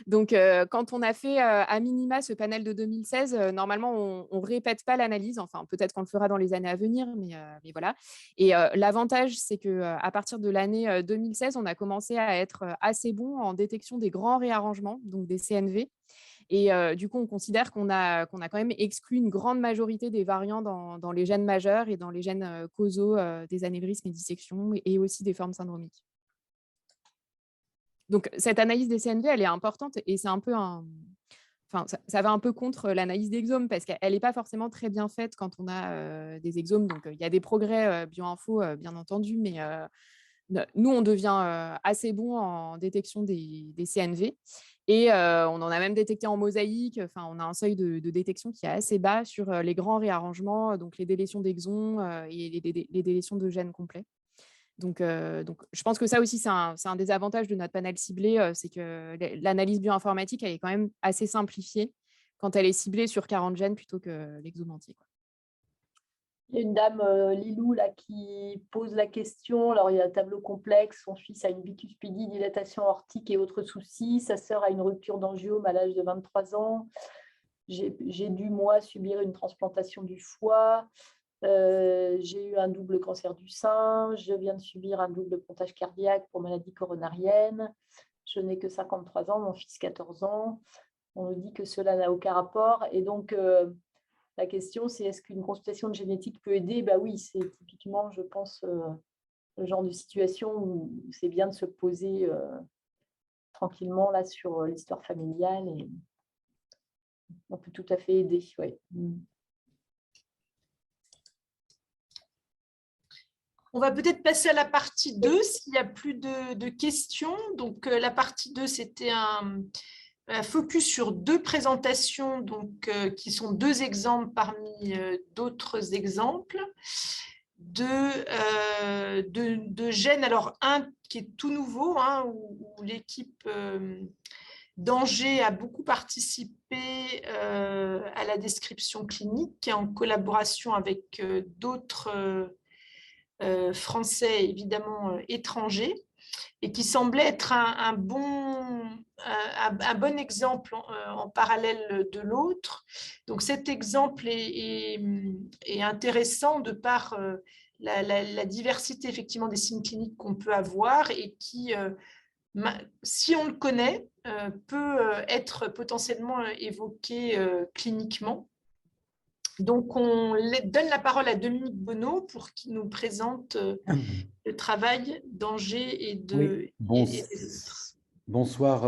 Donc, quand on a fait à minima ce panel de 2016, normalement, on ne répète pas l'analyse. Enfin, peut-être qu'on le fera dans les années à venir, mais voilà. Et l'avantage, c'est qu'à partir de l'année 2016, on a commencé à être assez bon en détection des grands réarrangements, donc des CNV. Et du coup, on considère qu'on a quand même exclu une grande majorité des variants dans les gènes majeurs et dans les gènes causaux des anévrismes et dissections et aussi des formes syndromiques. Donc, cette analyse des CNV, elle est importante et c'est un peu Enfin, ça va un peu contre l'analyse d'exome parce qu'elle n'est pas forcément très bien faite quand on a des exomes. Donc, il y a des progrès bioinfo, bien entendu, mais nous, on devient assez bon en détection des CNV et on en a même détecté en mosaïque. Enfin, on a un seuil de détection qui est assez bas sur les grands réarrangements, donc les délétions d'exons et les délétions de gènes complets. Donc, je pense que ça aussi, c'est un des avantages de notre panel ciblé, c'est que l'analyse bioinformatique, elle est quand même assez simplifiée quand elle est ciblée sur 40 gènes plutôt que l'exome entier, quoi. Il y a une dame, Lilou, là, qui pose la question. Alors, il y a un tableau complexe. Son fils a une bicuspidie, dilatation aortique et autres soucis. Sa sœur a une rupture d'angiome à l'âge de 23 ans. J'ai dû, moi, subir une transplantation du foie. J'ai eu un double cancer du sein. Je viens de subir un double pontage cardiaque pour maladie coronarienne. Je n'ai que 53 ans, mon fils 14 ans. On nous dit que cela n'a aucun rapport. Et donc, la question, c'est est-ce qu'une consultation de génétique peut aider? Bah oui, c'est typiquement, je pense, le genre de situation où c'est bien de se poser tranquillement là sur l'histoire familiale et on peut tout à fait aider. Ouais. On va peut-être passer à la partie 2 s'il n'y a plus de questions. Donc, la partie 2, c'était un focus sur 2 présentations donc, qui sont 2 exemples parmi d'autres exemples de gènes. Alors, un qui est tout nouveau, hein, où l'équipe d'Angers a beaucoup participé à la description clinique en collaboration avec d'autres français, évidemment étrangers, et qui semblait être un bon exemple en parallèle de l'autre. Donc cet exemple est intéressant de par la diversité effectivement des signes cliniques qu'on peut avoir et qui, si on le connaît, peut être potentiellement évoqué cliniquement. Donc, on donne la parole à Dominique Bonneau pour qu'il nous présente le travail d'Angers et Oui, des autres. bonsoir,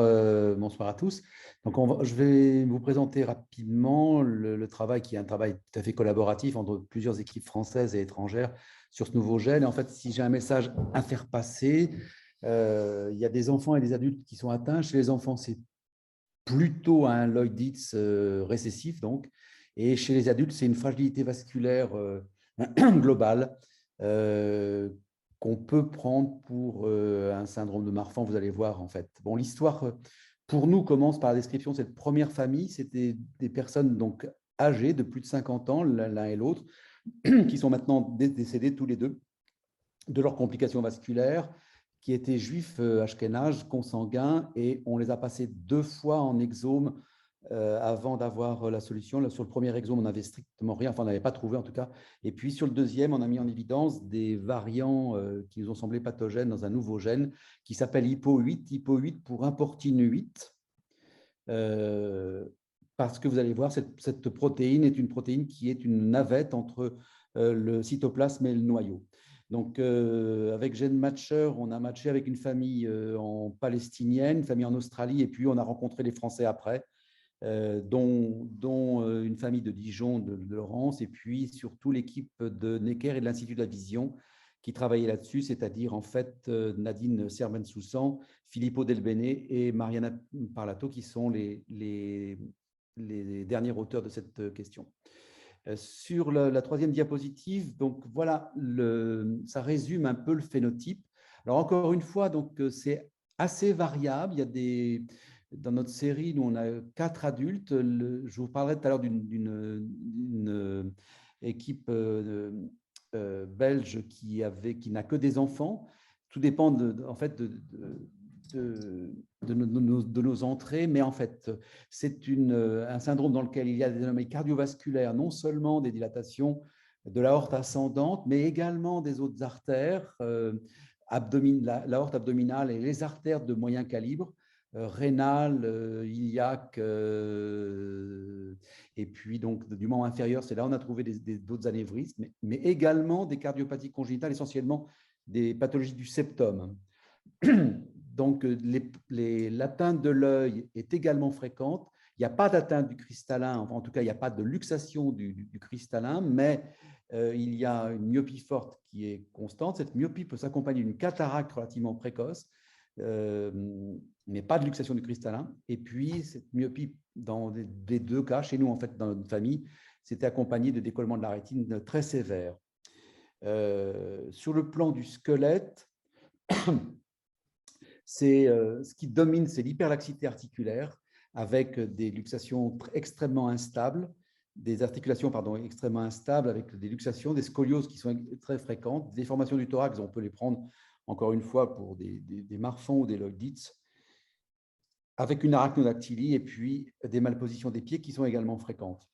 bonsoir à tous. Donc, je vais vous présenter rapidement le travail qui est un travail tout à fait collaboratif entre plusieurs équipes françaises et étrangères sur ce nouveau gène. Et en fait, si j'ai un message à faire passer, il y a des enfants et des adultes qui sont atteints. Chez les enfants, c'est plutôt un Lloyd-Dietz récessif, donc. Et chez les adultes, c'est une fragilité vasculaire globale qu'on peut prendre pour un syndrome de Marfan, vous allez voir en fait. Bon, l'histoire pour nous commence par la description de cette première famille. C'était des personnes donc âgées de plus de 50 ans, l'un et l'autre, qui sont maintenant décédés tous les deux de leurs complications vasculaires, qui étaient juifs ashkénazes, consanguins, et on les a passés 2 fois en exome avant d'avoir la solution. Sur le premier exome, on n'avait strictement rien, enfin on n'avait pas trouvé en tout cas. Et puis sur le deuxième, on a mis en évidence des variants qui nous ont semblé pathogènes dans un nouveau gène qui s'appelle hypo8 pour importune 8. Parce que vous allez voir, cette protéine est une protéine qui est une navette entre le cytoplasme et le noyau. Donc, avec GenMatcher, on a matché avec une famille en palestinienne, une famille en Australie, et puis on a rencontré les Français après, dont une famille de Dijon, de Laurence, et puis surtout l'équipe de Necker et de l'Institut de la Vision, qui travaillaient là-dessus, c'est-à-dire en fait Nadine Servan-Soussan, Filippo Del Bene et Mariana Parlato, qui sont les derniers auteurs de cette question. Sur la troisième diapositive, donc voilà, ça résume un peu le phénotype. Alors encore une fois, donc c'est assez variable. Il y a dans notre série, nous on a 4 adultes. Je vous parlerai tout à l'heure d'une équipe belge qui n'a que des enfants. Tout dépend en fait de nos entrées, mais en fait, c'est un syndrome dans lequel il y a des anomalies cardiovasculaires, non seulement des dilatations de l'aorte ascendante, mais également des autres artères, l'aorte abdominale et les artères de moyen calibre, rénale, iliaque, et puis donc du membre inférieur, c'est là où on a trouvé d'autres anévrismes, mais également des cardiopathies congénitales, essentiellement des pathologies du septum. Donc, l'atteinte de l'œil est également fréquente. Il n'y a pas d'atteinte du cristallin, en tout cas, il n'y a pas de luxation du cristallin, mais il y a une myopie forte qui est constante. Cette myopie peut s'accompagner d'une cataracte relativement précoce, mais pas de luxation du cristallin. Et puis, cette myopie, dans les 2 cas, chez nous, en fait, dans notre famille, c'était accompagné de décollement de la rétine très sévère. Sur le plan du squelette, ce qui domine, c'est l'hyperlaxité articulaire avec des luxations extrêmement instables, des articulations extrêmement instables avec des luxations, des scolioses qui sont très fréquentes, des déformations du thorax, on peut les prendre encore une fois pour des marfangs ou des leucdites, avec une arachnodactylie et puis des malpositions des pieds qui sont également fréquentes.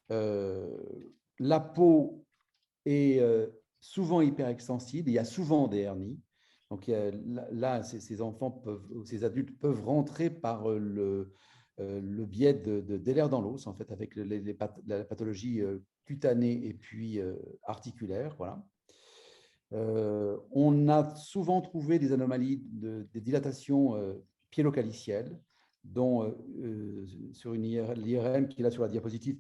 La peau est souvent hyperextensive, il y a souvent des hernies. Donc là, ces adultes peuvent rentrer par le biais des lèvres dans l'os, en fait, avec la pathologie cutanée et puis articulaire. Voilà. On a souvent trouvé des anomalies, des dilatations piélocalicielles, dont sur l'IRM qui est là sur la diapositive,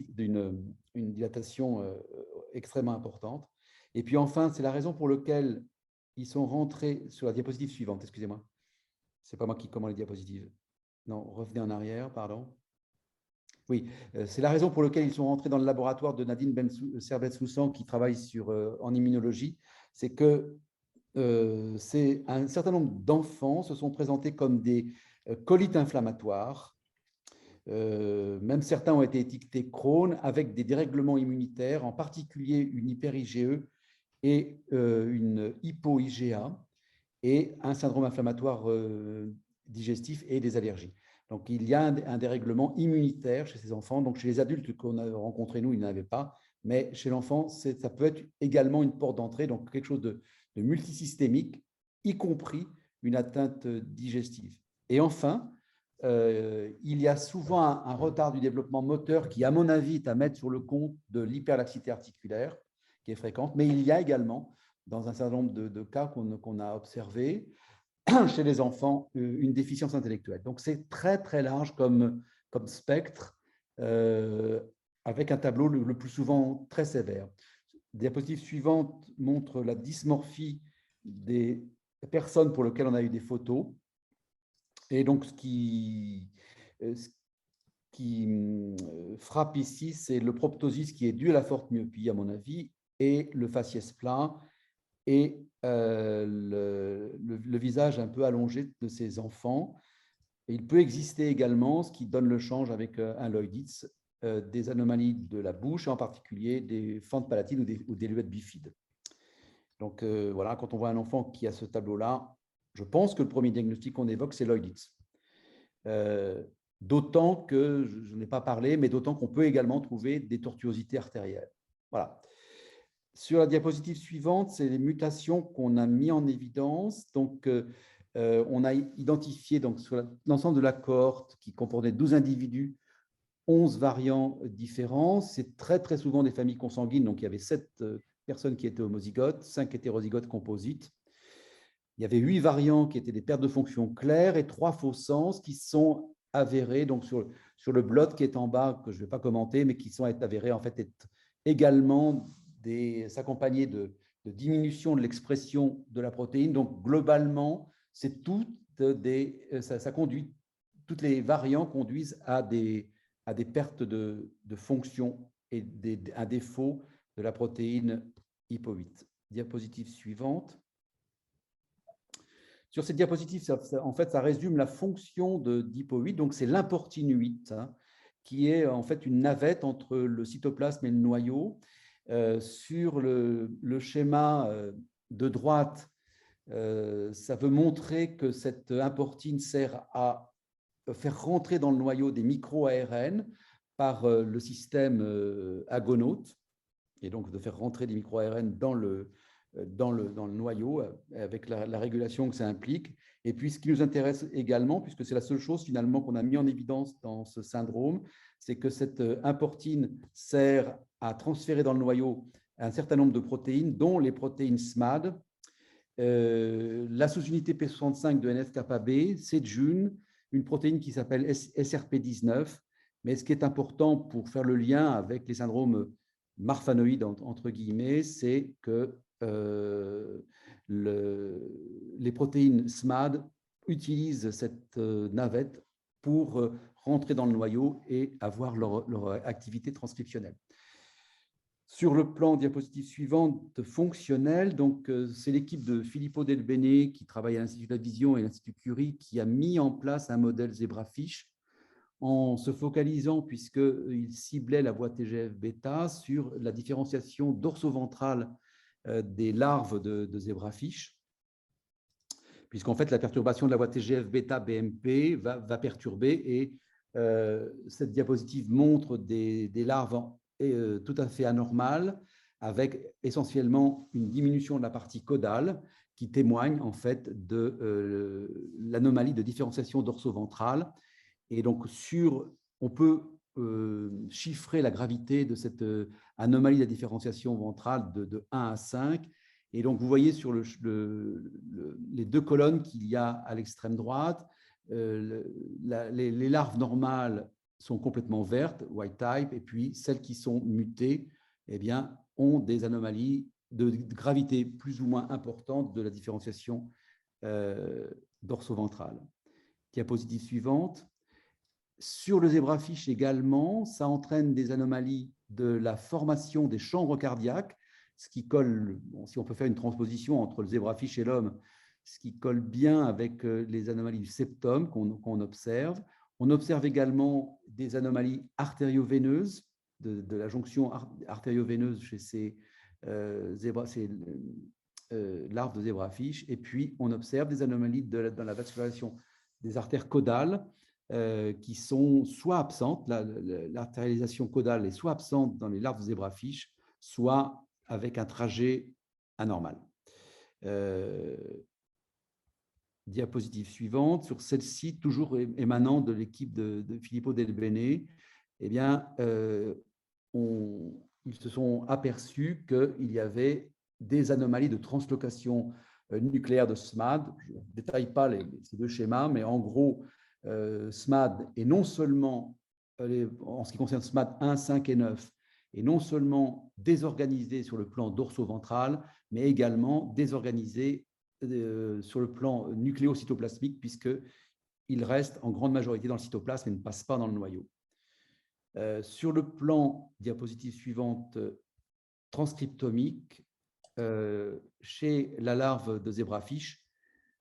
d'une dilatation extrêmement importante. Et puis enfin, c'est la raison pour laquelle ils sont rentrés sur la diapositive suivante. Excusez-moi, c'est pas moi qui commande les diapositives. Non, revenez en arrière, pardon. Oui, c'est la raison pour laquelle ils sont rentrés dans le laboratoire de Nadine Servan-Soussan qui travaille en immunologie. C'est que un certain nombre d'enfants se sont présentés comme des colites inflammatoires. Même certains ont été étiquetés Crohn avec des dérèglements immunitaires, en particulier une hyper-IgE et une hypo-IgA et un syndrome inflammatoire digestif et des allergies. Donc, il y a un dérèglement immunitaire chez ces enfants. Donc, chez les adultes qu'on a rencontrés, nous, ils n'en avaient pas. Mais chez l'enfant, ça peut être également une porte d'entrée, donc quelque chose de multisystémique, y compris une atteinte digestive. Et enfin, il y a souvent un retard du développement moteur qui, à mon avis, est à mettre sur le compte de l'hyperlaxité articulaire, qui est fréquente. Mais il y a également, dans un certain nombre de cas qu'on a observés, chez les enfants, une déficience intellectuelle. Donc, c'est très, très large comme spectre, avec un tableau le plus souvent très sévère. La diapositive suivante montre la dysmorphie des personnes pour lesquelles on a eu des photos. Et donc, ce qui frappe ici, c'est le proptosis qui est dû à la forte myopie, à mon avis, et le faciès plat, et le visage un peu allongé de ces enfants. Et il peut exister également, ce qui donne le change avec un Lloyditz, des anomalies de la bouche, en particulier des fentes palatines ou des luettes bifides. Donc voilà, quand on voit un enfant qui a ce tableau-là, je pense que le premier diagnostic qu'on évoque, c'est Lloyditz. D'autant que, je n'ai pas parlé, mais d'autant qu'on peut également trouver des tortuosités artérielles. Voilà. Sur la diapositive suivante, c'est les mutations qu'on a mis en évidence. Donc, on a identifié donc, sur l'ensemble de la cohorte qui comprenait 12 individus, 11 variants différents. C'est très, très souvent des familles consanguines. Donc, il y avait 7 personnes qui étaient homozygotes, 5 hétérozygotes composites. Il y avait 8 variants qui étaient des pertes de fonction claires et 3 faux sens qui sont avérés donc sur le blot qui est en bas, que je ne vais pas commenter, mais qui sont avérés en fait être également s'accompagner de diminution de l'expression de la protéine. Donc, globalement, c'est toutes les variants conduisent à des pertes de fonction et un défaut de la protéine hypo-8. Diapositive suivante. Sur cette diapositive, en fait, ça résume la fonction d'hypo-8. Donc, c'est l'importine 8, hein, qui est en fait une navette entre le cytoplasme et le noyau. Sur le schéma de droite, ça veut montrer que cette importine sert à faire rentrer dans le noyau des micro-ARN par le système agonaute, et donc de faire rentrer des micro-ARN dans le noyau avec la régulation que ça implique. Et puis, ce qui nous intéresse également, puisque c'est la seule chose finalement qu'on a mis en évidence dans ce syndrome, c'est que cette importine sert à transférer dans le noyau un certain nombre de protéines, dont les protéines SMAD, la sous-unité P65 de NF-κB, CJUN, une protéine qui s'appelle SRP19. Mais ce qui est important pour faire le lien avec les syndromes marfanoïdes, entre guillemets, c'est que les protéines SMAD utilisent cette navette pour rentrer dans le noyau et avoir leur activité transcriptionnelle. Sur le plan diapositive suivante fonctionnel, donc c'est l'équipe de Filippo Del Bene qui travaille à l'Institut de la Vision et l'Institut Curie qui a mis en place un modèle zebrafish en se focalisant, puisqu'il ciblait la voie TGF-bêta, sur la différenciation dorso-ventrale des larves de zebrafish, puisqu'en fait la perturbation de la voie TGF-bêta-BMP va perturber, et cette diapositive montre des larves tout à fait anormales, avec essentiellement une diminution de la partie caudale qui témoigne en fait de l'anomalie de différenciation dorso-ventrale. Et donc, on peut chiffrer la gravité de cette anomalie de la différenciation ventrale de 1 à 5. Et donc, vous voyez sur les deux colonnes qu'il y a à l'extrême droite, les larves normales sont complètement vertes, white type, et puis celles qui sont mutées, eh bien, ont des anomalies de gravité plus ou moins importantes de la différenciation dorso-ventrale. Diapositive suivante. Sur le zebrafish également, ça entraîne des anomalies de la formation des chambres cardiaques, ce qui colle, si on peut faire une transposition entre le zebrafish et l'homme, ce qui colle bien avec les anomalies du septum qu'on observe. On observe également des anomalies artério-veineuses, de la jonction artério-veineuse chez ces larves de zebrafish. Et puis, on observe des anomalies dans la vascularisation des artères caudales qui sont soit absentes, l'artérialisation caudale est soit absente dans les larves de zebrafish, soit avec un trajet anormal. Diapositive suivante, sur celle-ci, toujours émanant de l'équipe de Filippo Del Bene, eh bien, ils se sont aperçus qu'il y avait des anomalies de translocation nucléaire de SMAD. Je ne détaille pas ces deux schémas, mais en gros, SMAD est non seulement, en ce qui concerne SMAD 1, 5 et 9, est non seulement désorganisé sur le plan dorso-ventral, mais également désorganisé sur le plan nucléocytoplasmique, puisqu'il reste en grande majorité dans le cytoplasme et ne passe pas dans le noyau. Sur le plan, diapositive suivante, transcriptomique, chez la larve de zebrafish,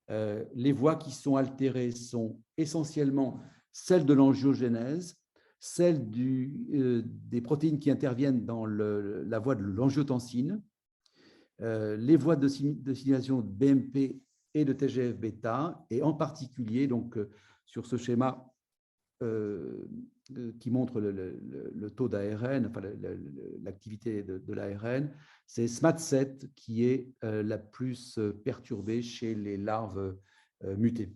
les voies qui sont altérées sont essentiellement celles de l'angiogénèse, celles des protéines qui interviennent dans la voie de l'angiotensine, les voies de signalisation de BMP et de TGF-bêta, et en particulier, donc, sur ce schéma qui montre le taux d'ARN, enfin, l'activité de l'ARN, c'est SMAD7 qui est la plus perturbée chez les larves mutées.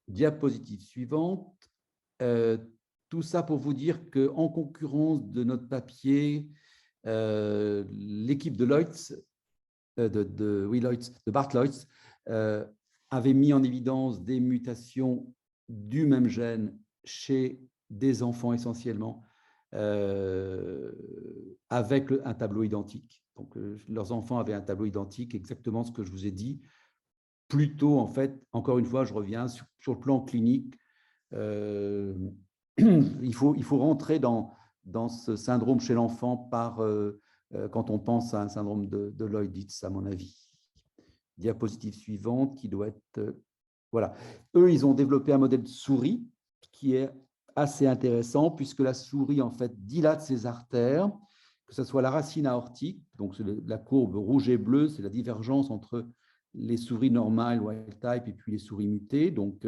Diapositive suivante. Tout ça pour vous dire qu'en concurrence de notre papier, l'équipe de Leutz, de Bart Leutz, avait mis en évidence des mutations du même gène chez des enfants essentiellement avec un tableau identique. Donc, leurs enfants avaient un tableau identique, exactement ce que je vous ai dit. Plutôt, en fait, encore une fois, je reviens sur le plan clinique. Il faut rentrer dans ce syndrome chez l'enfant quand on pense à un syndrome de Lloyd-Dietz, à mon avis. Diapositive suivante qui doit être… voilà. Eux, ils ont développé un modèle de souris qui est assez intéressant puisque la souris, en fait, dilate ses artères, que ce soit la racine aortique, donc la courbe rouge et bleue, c'est la divergence entre les souris normales, wild type, et puis les souris mutées. Donc,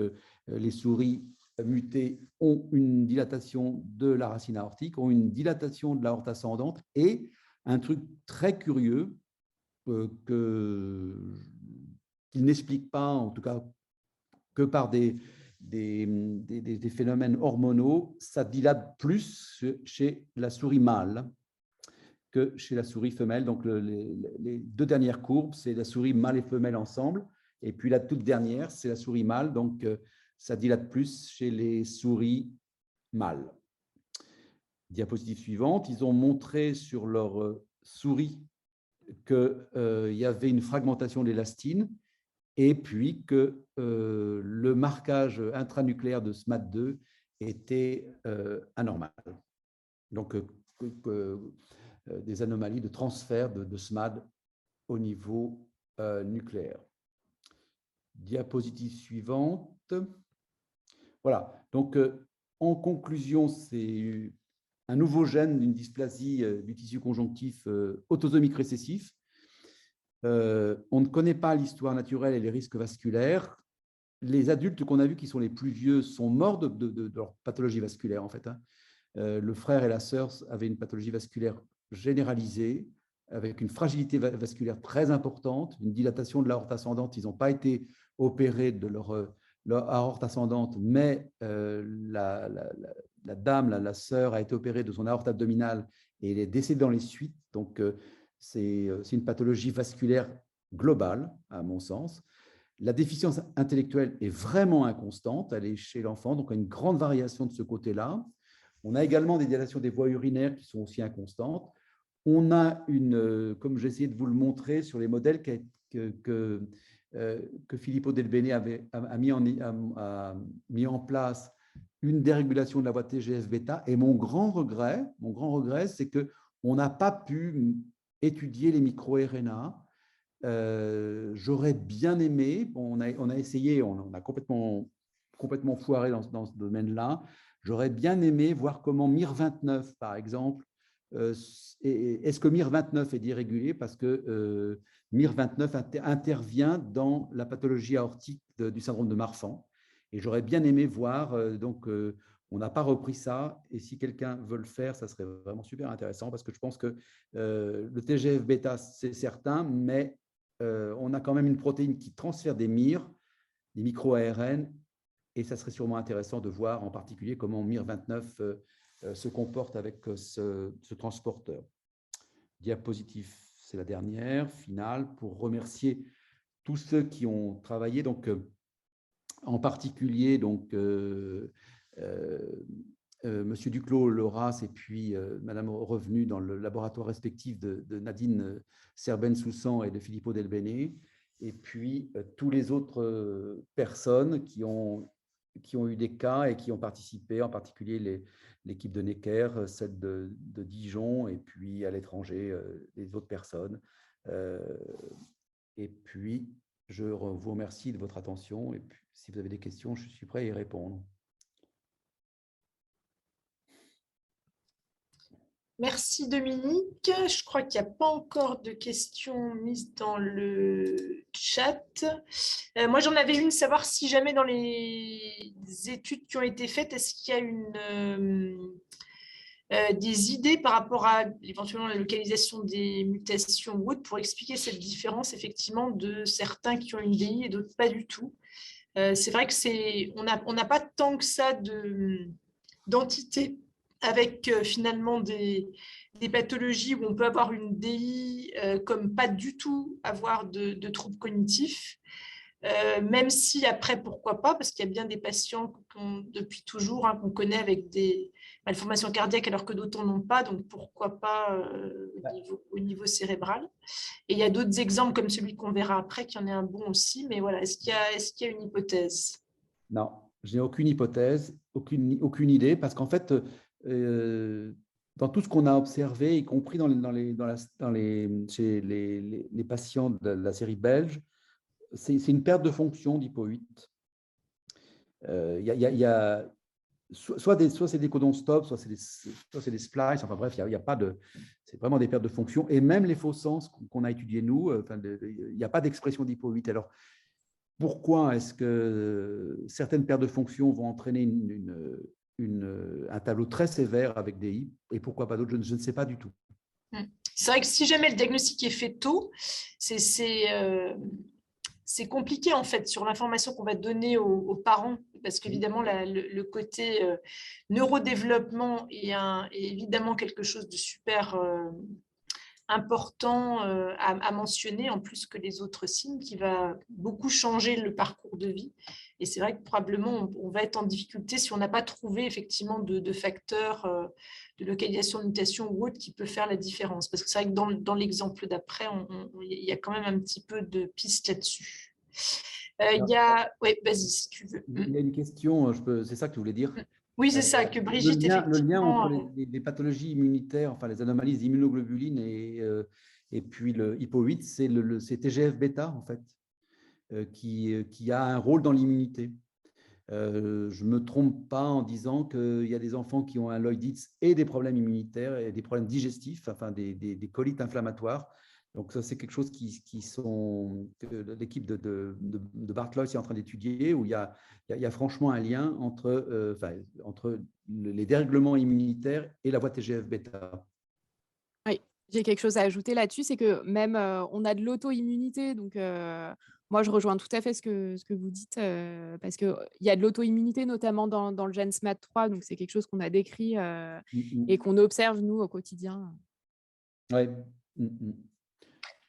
les souris mutées ont une dilatation de la racine aortique, ont une dilatation de l'aorte ascendante et un truc très curieux qu'ils n'expliquent pas, en tout cas, que par des phénomènes hormonaux, ça dilate plus chez la souris mâle que chez la souris femelle. Donc, les deux dernières courbes, c'est la souris mâle et femelle ensemble. Et puis, la toute dernière, c'est la souris mâle. Donc, ça dilate plus chez les souris mâles. Diapositive suivante, ils ont montré sur leur souris qu'il y avait une fragmentation de l'élastine et puis que le marquage intranucléaire de SMAD2 était anormal. Donc, des anomalies de transfert de SMAD au niveau nucléaire. Diapositive suivante. Voilà. Donc, en conclusion, c'est un nouveau gène d'une dysplasie du tissu conjonctif autosomique récessif. On ne connaît pas l'histoire naturelle et les risques vasculaires. Les adultes qu'on a vus qui sont les plus vieux sont morts de leur pathologie vasculaire, en fait. Le frère et la sœur avaient une pathologie vasculaire généralisée, avec une fragilité vasculaire très importante, une dilatation de l'aorte ascendante. Ils n'ont pas été opérés de leur aorte ascendante, mais la dame, la sœur, a été opérée de son aorte abdominale et elle est décédée dans les suites. Donc, c'est une pathologie vasculaire globale, à mon sens. La déficience intellectuelle est vraiment inconstante, elle est chez l'enfant, donc il y a une grande variation de ce côté-là. On a également des dilatations des voies urinaires qui sont aussi inconstantes. On a comme j'ai essayé de vous le montrer sur les modèles que Filippo Del Bene a mis en place, une dérégulation de la voie TGF-bêta. Et mon grand regret, c'est qu'on n'a pas pu étudier les micro-RNA. J'aurais bien aimé, on a essayé, on a complètement foiré dans ce domaine-là. J'aurais bien aimé voir comment MIR29, par exemple, est-ce que MIR29 est dérégulé parce que MIR29 intervient dans la pathologie aortique du syndrome de Marfan. Et j'aurais bien aimé voir, on n'a pas repris ça, et si quelqu'un veut le faire, ça serait vraiment super intéressant parce que je pense que le TGF-bêta, c'est certain, mais on a quand même une protéine qui transfère des MIR, des micro-ARN, et ça serait sûrement intéressant de voir en particulier comment MIR29 se comporte avec ce transporteur. Diapositive, c'est la dernière, finale, pour remercier tous ceux qui ont travaillé, donc, en particulier Monsieur Duclos, Lauras et puis Madame Revenu dans le laboratoire respectif de Nadine Serben-Soussan et de Filippo Del Bene, et puis tous les autres personnes qui ont eu des cas et qui ont participé, en particulier l'équipe de Necker, celle de Dijon, et puis à l'étranger, les autres personnes. Et puis, je vous remercie de votre attention, et puis, si vous avez des questions, je suis prêt à y répondre. Merci Dominique. Je crois qu'il n'y a pas encore de questions mises dans le chat. Moi, j'en avais une, savoir si jamais dans les études qui ont été faites, est-ce qu'il y a des idées par rapport à éventuellement la localisation des mutations ou autres pour expliquer cette différence effectivement de certains qui ont une DI et d'autres pas du tout. C'est vrai que on n'a pas tant que ça d'entités avec finalement des pathologies où on peut avoir une DI comme pas du tout avoir de troubles cognitifs. même si après, pourquoi pas, parce qu'il y a bien des patients depuis toujours, qu'on connaît avec des malformations cardiaques alors que d'autres n'ont pas, donc pourquoi pas au niveau cérébral. Et il y a d'autres exemples comme celui qu'on verra après, qui en est un bon aussi, mais voilà, est-ce qu'il y a une hypothèse? Non, je n'ai aucune hypothèse, aucune idée, parce qu'en fait, dans tout ce qu'on a observé, y compris chez les patients de la série belge, c'est une perte de fonction d'hypo-8. Il y a soit c'est des codons stop, soit c'est des splices, enfin bref, il y a pas de, c'est vraiment des pertes de fonction. Et même les faux sens qu'on a étudiés nous, il n'y a pas d'expression d'hypo-8. Alors, pourquoi est-ce que certaines pertes de fonction vont entraîner un tableau très sévère avec des I et pourquoi pas d'autres, je ne sais pas du tout. C'est vrai que si jamais le diagnostic est fait tôt, c'est compliqué en fait sur l'information qu'on va donner aux parents, parce qu'évidemment le côté neurodéveloppement est évidemment quelque chose de super important à mentionner, en plus que les autres signes, qui va beaucoup changer le parcours de vie. Et c'est vrai que probablement on va être en difficulté si on n'a pas trouvé effectivement de facteurs de localisation, de mutation ou autre qui peut faire la différence. Parce que c'est vrai que dans l'exemple d'après, il y a quand même un petit peu de pistes là-dessus. Oui, vas-y si tu veux. Il y a une question, c'est ça que tu voulais dire? Oui, c'est ça, que Brigitte, le lien effectivement… entre les pathologies immunitaires, enfin les anomalies d'immunoglobulines et puis le hypo-8, c'est TGF-bêta, en fait, qui a un rôle dans l'immunité. Je ne me trompe pas en disant qu'il y a des enfants qui ont un Lloyd's et des problèmes immunitaires et des problèmes digestifs, enfin des colites inflammatoires. Donc ça, c'est quelque chose que l'équipe de Bartlois est en train d'étudier, où il y a franchement un lien entre les dérèglements immunitaires et la voie TGF-bêta. Oui, j'ai quelque chose à ajouter là-dessus, c'est que même on a de l'auto-immunité, donc moi je rejoins tout à fait ce que vous dites, parce qu'il y a de l'auto-immunité notamment dans le gène SMAD3, donc c'est quelque chose qu'on a décrit et qu'on observe nous au quotidien. Oui.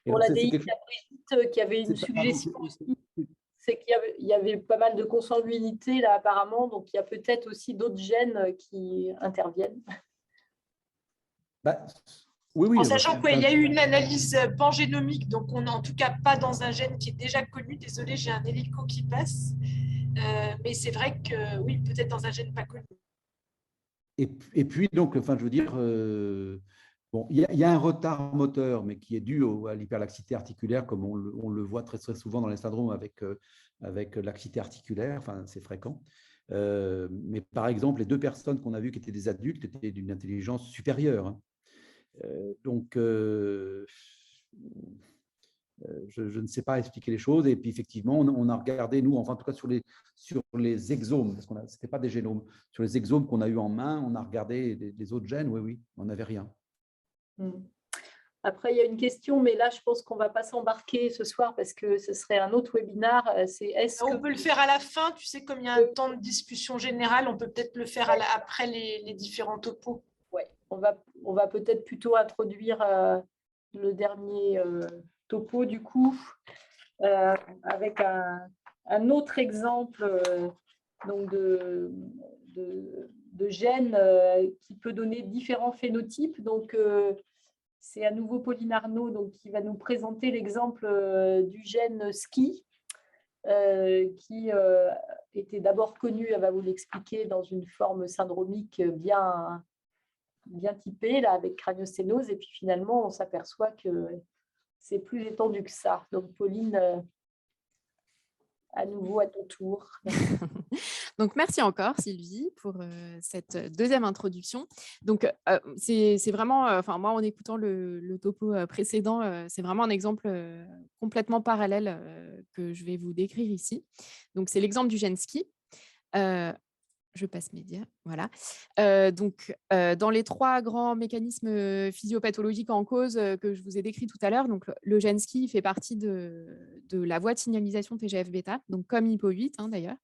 Pour la DI, il y a Brigitte qui avait une suggestion aussi, c'est qu'il y avait pas mal de consanguinité là apparemment, donc il y a peut-être aussi d'autres gènes qui interviennent. Oui, en sachant qu'il y a eu une analyse pangénomique, donc on n'est en tout cas pas dans un gène qui est déjà connu. Désolée, j'ai un hélico qui passe. Mais c'est vrai que oui, peut-être dans un gène pas connu. Et puis, donc, je veux dire, bon, il y a un retard moteur, mais qui est dû à l'hyperlaxité articulaire, comme on le voit très, très souvent dans les syndromes avec laxité articulaire, enfin, c'est fréquent. Mais par exemple, les 2 personnes qu'on a vues qui étaient des adultes étaient d'une intelligence supérieure. Hein. Donc, je ne sais pas expliquer les choses. Et puis, effectivement, on a regardé, nous, enfin, en tout cas, sur les exomes, parce que ce n'était pas des génomes, sur les exomes qu'on a eu en main, on a regardé les autres gènes, oui, on n'avait rien. Après, il y a une question, mais là, je pense qu'on ne va pas s'embarquer ce soir parce que ce serait un autre webinaire. On peut le faire à la fin, tu sais, comme il y a un temps de discussion générale, on peut peut-être le faire après les différents topos. Oui, on va peut-être plutôt introduire le dernier topo, du coup, avec un autre exemple donc de gènes qui peut donner différents phénotypes. Donc, c'est à nouveau Pauline Arnaud donc, qui va nous présenter l'exemple du gène SCI, qui était d'abord connu, elle va vous l'expliquer, dans une forme syndromique bien typée, là, avec craniosténose, et puis finalement, on s'aperçoit que c'est plus étendu que ça. Donc, Pauline, à nouveau à ton tour. Donc, merci encore, Sylvie, pour cette deuxième introduction. Donc, c'est vraiment, moi, en écoutant le topo précédent, c'est vraiment un exemple complètement parallèle que je vais vous décrire ici. Donc, c'est l'exemple du gène SCI. Je passe média, voilà. Donc, dans les 3 grands mécanismes physiopathologiques en cause que je vous ai décrits tout à l'heure, donc le gène SCI fait partie de la voie de signalisation TGF-bêta, donc comme hypo-8 d'ailleurs.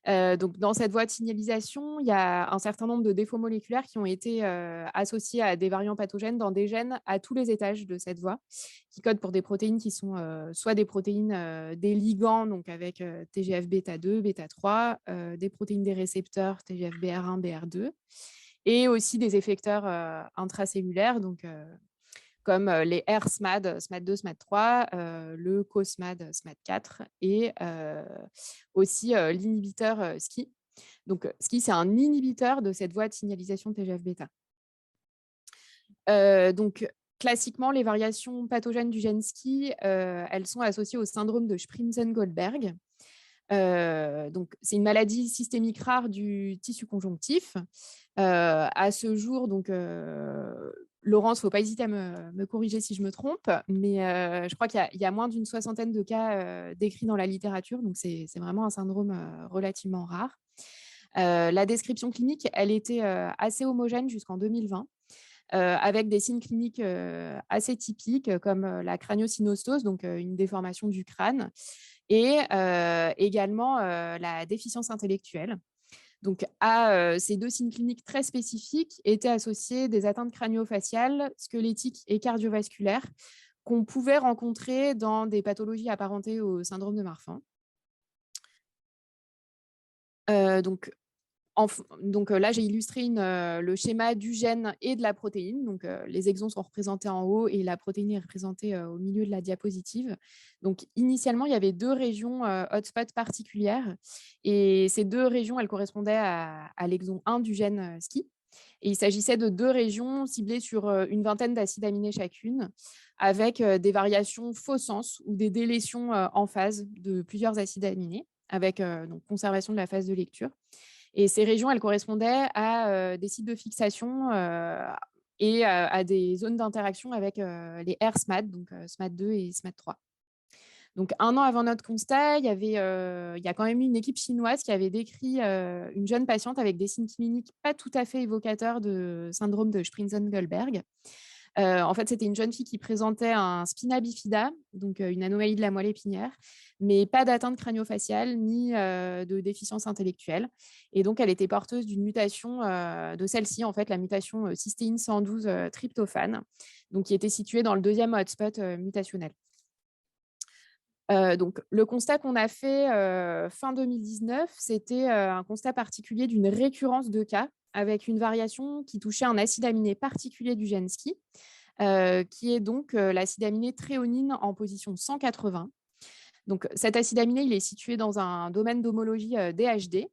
Donc, dans cette voie de signalisation, il y a un certain nombre de défauts moléculaires qui ont été associés à des variants pathogènes dans des gènes à tous les étages de cette voie, qui codent pour des protéines qui sont soit des protéines des ligands, donc avec TGF-bêta2, bêta3, des protéines des récepteurs TGF-BR1, BR2, et aussi des effecteurs intracellulaires, donc comme les R-SMAD, SMAD2, SMAD3, le co-SMAD, SMAD4 et aussi l'inhibiteur SCI. Donc, SCI, c'est un inhibiteur de cette voie de signalisation TGF-bêta. Donc, classiquement, les variations pathogènes du gène SCI, elles sont associées au syndrome de Sprinzen-Goldberg. Donc, c'est une maladie systémique rare du tissu conjonctif. À ce jour, donc, Laurence, il ne faut pas hésiter à me corriger si je me trompe, mais je crois qu'il y a moins d'une 60aine de cas décrits dans la littérature, donc c'est vraiment un syndrome relativement rare. La description clinique, elle était assez homogène jusqu'en 2020, avec des signes cliniques assez typiques comme la craniosynostose, donc une déformation du crâne, et également la déficience intellectuelle. Donc, à ces deux signes cliniques très spécifiques étaient associés des atteintes crânio-faciales, squelettiques et cardiovasculaires qu'on pouvait rencontrer dans des pathologies apparentées au syndrome de Marfan. Donc là, j'ai illustré le schéma du gène et de la protéine. Donc, les exons sont représentés en haut et la protéine est représentée au milieu de la diapositive. Donc, initialement, il y avait deux régions hotspot particulières. Et ces deux régions, elles correspondaient à l'exon 1 du gène SCI. Et il s'agissait de deux régions ciblées sur une vingtaine d'acides aminés chacune, avec des variations faux sens ou des délétions en phase de plusieurs acides aminés, avec donc, conservation de la phase de lecture. Et ces régions, elles correspondaient à des sites de fixation et à des zones d'interaction avec les R-SMAD, donc SMAD2 et SMAD3. Donc, 1 an avant notre constat, il y a quand même eu une équipe chinoise qui avait décrit une jeune patiente avec des signes cliniques pas tout à fait évocateurs de syndrome de Sprinzen-Goldberg. En fait, c'était une jeune fille qui présentait un spina bifida, donc une anomalie de la moelle épinière, mais pas d'atteinte crânio-faciale ni de déficience intellectuelle. Et donc, elle était porteuse d'une mutation de celle-ci, en fait, la mutation cystéine 112 tryptophane, donc qui était située dans le deuxième hotspot mutationnel. Donc, le constat qu'on a fait fin 2019, c'était un constat particulier d'une récurrence de cas avec une variation qui touchait un acide aminé particulier du gène SCI, qui est donc l'acide aminé tréonine en position 180. Donc, cet acide aminé, il est situé dans un domaine d'homologie DHD.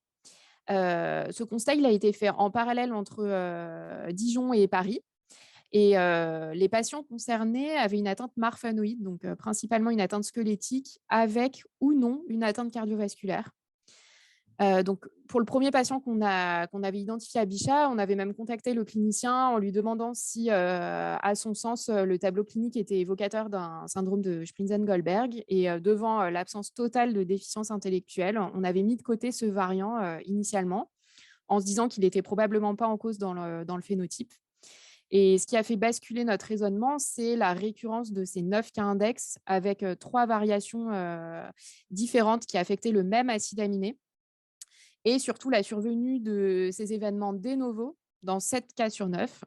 Ce constat, il a été fait en parallèle entre Dijon et Paris. Et les patients concernés avaient une atteinte marfanoïde, donc principalement une atteinte squelettique, avec ou non une atteinte cardiovasculaire. Donc, pour le premier patient qu'on avait identifié à Bichat, on avait même contacté le clinicien en lui demandant si, à son sens, le tableau clinique était évocateur d'un syndrome de Sprinzen-Goldberg. Et devant l'absence totale de déficience intellectuelle, on avait mis de côté ce variant initialement, en se disant qu'il n'était probablement pas en cause dans le phénotype. Et ce qui a fait basculer notre raisonnement, c'est la récurrence de ces 9 cas index avec 3 variations différentes qui affectaient le même acide aminé, et surtout la survenue de ces événements de novo dans 7 cas sur 9,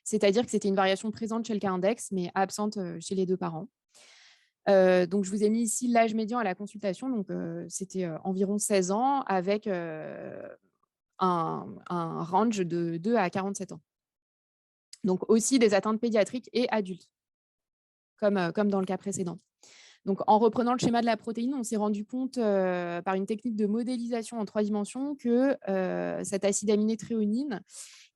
c'est-à-dire que c'était une variation présente chez le cas index, mais absente chez les deux parents. Donc, je vous ai mis ici l'âge médian à la consultation, donc c'était environ 16 ans, avec un range de 2 à 47 ans. Donc, aussi des atteintes pédiatriques et adultes, comme dans le cas précédent. Donc, en reprenant le schéma de la protéine, on s'est rendu compte par une technique de modélisation en 3 dimensions que cet acide aminé tréonine,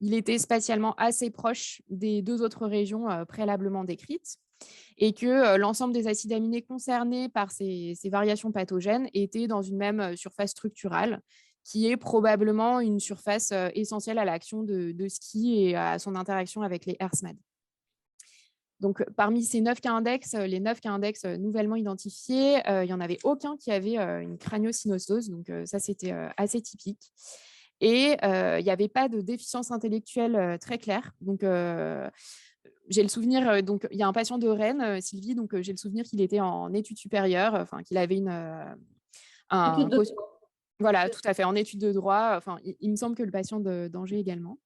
il était spatialement assez proche des 2 autres régions préalablement décrites, et que l'ensemble des acides aminés concernés par ces variations pathogènes étaient dans une même surface structurale, qui est probablement une surface essentielle à l'action de SCI et à son interaction avec les R-SMAD. Donc, parmi ces 9 cas index, les 9 cas index nouvellement identifiés, il n'y en avait aucun qui avait une craniosynostose. Donc, ça, c'était assez typique. Et il n'y avait pas de déficience intellectuelle très claire. Donc, j'ai le souvenir, donc il y a un patient de Rennes, Sylvie, donc j'ai le souvenir qu'il était en études supérieures, enfin qu'il avait Voilà, tout à fait, en études de droit. Enfin, il me semble que le patient d'Angers également.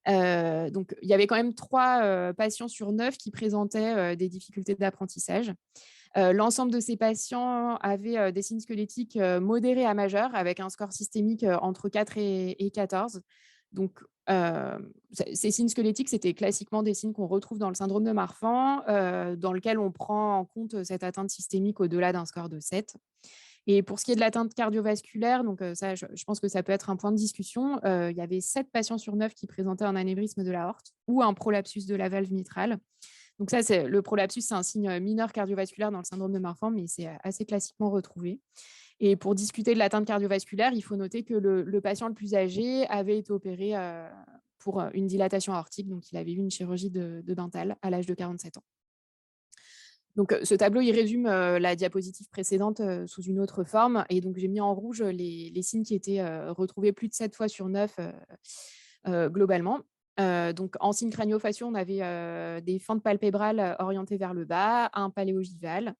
Donc, il y avait quand même 3 patients sur 9 qui présentaient des difficultés d'apprentissage. L'ensemble de ces patients avaient des signes squelettiques modérés à majeurs, avec un score systémique entre 4 et 14. Donc, ces signes squelettiques, c'était classiquement des signes qu'on retrouve dans le syndrome de Marfan, dans lequel on prend en compte cette atteinte systémique au-delà d'un score de 7. Et pour ce qui est de l'atteinte cardiovasculaire, donc ça, je pense que ça peut être un point de discussion. Il y avait 7 patients sur 9 qui présentaient un anévrisme de l'aorte ou un prolapsus de la valve mitrale. Donc ça, le prolapsus, c'est un signe mineur cardiovasculaire dans le syndrome de Marfan, mais c'est assez classiquement retrouvé. Et pour discuter de l'atteinte cardiovasculaire, il faut noter que le patient le plus âgé avait été opéré pour une dilatation aortique, donc il avait eu une chirurgie de Bentall à l'âge de 47 ans. Donc, ce tableau, il résume la diapositive précédente sous une autre forme. Et donc, j'ai mis en rouge les signes qui étaient retrouvés plus de 7 fois sur 9 globalement. Donc, en signes crânio-faciaux, on avait des fentes palpébrales orientées vers le bas, un paléogival,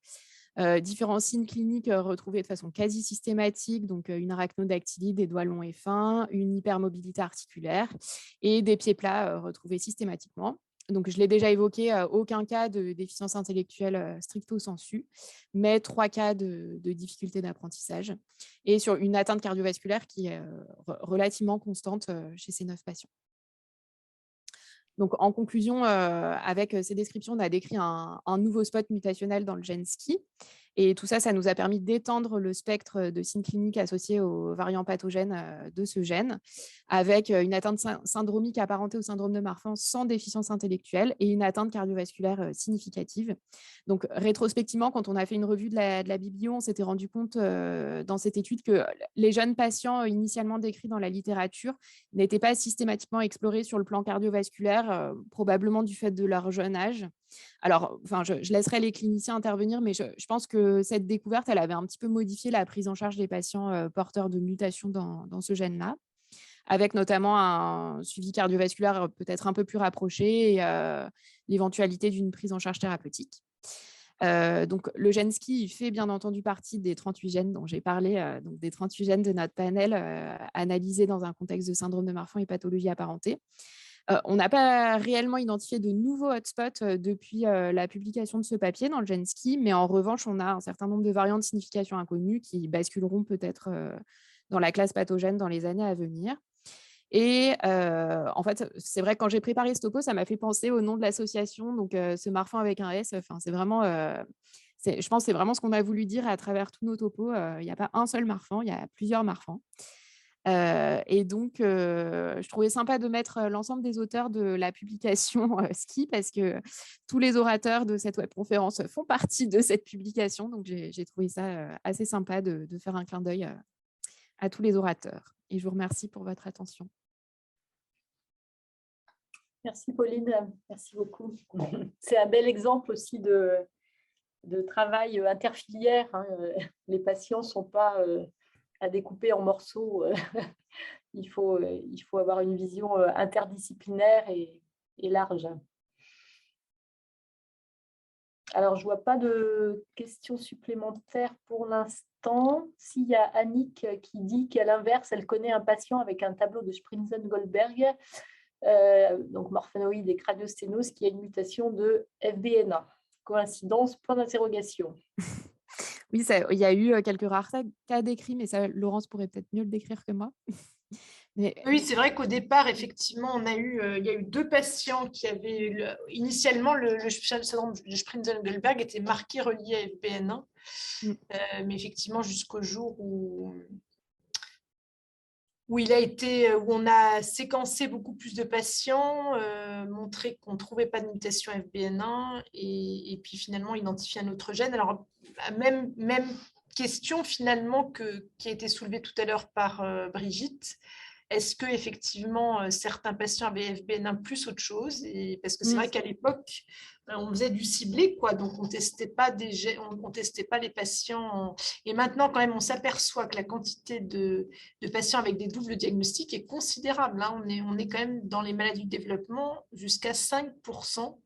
différents signes cliniques retrouvés de façon quasi systématique, donc une arachnodactylie, des doigts longs et fins, une hypermobilité articulaire et des pieds plats retrouvés systématiquement. Donc, je l'ai déjà évoqué, aucun cas de déficience intellectuelle stricto sensu, mais 3 cas de difficulté d'apprentissage et sur une atteinte cardiovasculaire qui est relativement constante chez ces 9 patients. Donc, en conclusion, avec ces descriptions, on a décrit un nouveau spot mutationnel dans le gène SCI. Et tout ça, ça nous a permis d'étendre le spectre de signes cliniques associés aux variants pathogènes de ce gène, avec une atteinte syndromique apparentée au syndrome de Marfan sans déficience intellectuelle et une atteinte cardiovasculaire significative. Donc, rétrospectivement, quand on a fait une revue de la biblio, on s'était rendu compte dans cette étude que les jeunes patients initialement décrits dans la littérature n'étaient pas systématiquement explorés sur le plan cardiovasculaire, probablement du fait de leur jeune âge. Alors, enfin, je laisserai les cliniciens intervenir, mais je pense que cette découverte, elle avait un petit peu modifié la prise en charge des patients porteurs de mutations dans ce gène-là, avec notamment un suivi cardiovasculaire peut-être un peu plus rapproché et l'éventualité d'une prise en charge thérapeutique. Donc, le gène SCI, il fait bien entendu partie des 38 gènes dont j'ai parlé, donc des 38 gènes de notre panel analysés dans un contexte de syndrome de Marfan et pathologie apparentée. On n'a pas réellement identifié de nouveaux hotspots depuis la publication de ce papier dans le gène SCI, mais en revanche, on a un certain nombre de variants de signification inconnues qui basculeront peut-être dans la classe pathogène dans les années à venir. Et en fait, c'est vrai que quand j'ai préparé ce topo, ça m'a fait penser au nom de l'association, donc ce Marfan avec un S. Enfin, c'est vraiment, je pense que c'est vraiment ce qu'on a voulu dire à travers tous nos topos. Il n'y a pas un seul Marfan, il y a plusieurs Marfans. Et donc, je trouvais sympa de mettre l'ensemble des auteurs de la publication SCI parce que tous les orateurs de cette webconférence font partie de cette publication. Donc, j'ai trouvé ça assez sympa de faire un clin d'œil à tous les orateurs. Et je vous remercie pour votre attention. Merci Pauline, merci beaucoup. C'est un bel exemple aussi de travail interfilière. Les patients ne sont pas à découper en morceaux. Il faut avoir une vision interdisciplinaire et large. Alors, je ne vois pas de questions supplémentaires pour l'instant. S'il y a Annick qui dit qu'à l'inverse, elle connaît un patient avec un tableau de Sprinzen-Goldberg, donc morphanoïde et craniosténose, qui a une mutation de FBNA. Coïncidence, point d'interrogation. Oui, il y a eu quelques rares cas décrits, mais ça, Laurence pourrait peut-être mieux le décrire que moi. Mais... Oui, c'est vrai qu'au départ, effectivement, il y a eu 2 patients qui avaient initialement le syndrome de Sprinzel-Goldberg était marqué relié à FBN1, mais effectivement jusqu'au jour où où on a séquencé beaucoup plus de patients, montré qu'on ne trouvait pas de mutation FBN1 et puis finalement identifié un autre gène. Alors, même question finalement qui a été soulevée tout à l'heure par Brigitte. Est-ce que effectivement certains patients avaient FBN1 plus autre chose? Parce que c'est vrai qu'à l'époque, on faisait du ciblé, quoi. Donc on testait pas les patients. Et maintenant, quand même, on s'aperçoit que la quantité de patients avec des doubles diagnostics est considérable. Hein. On est quand même dans les maladies du développement jusqu'à 5%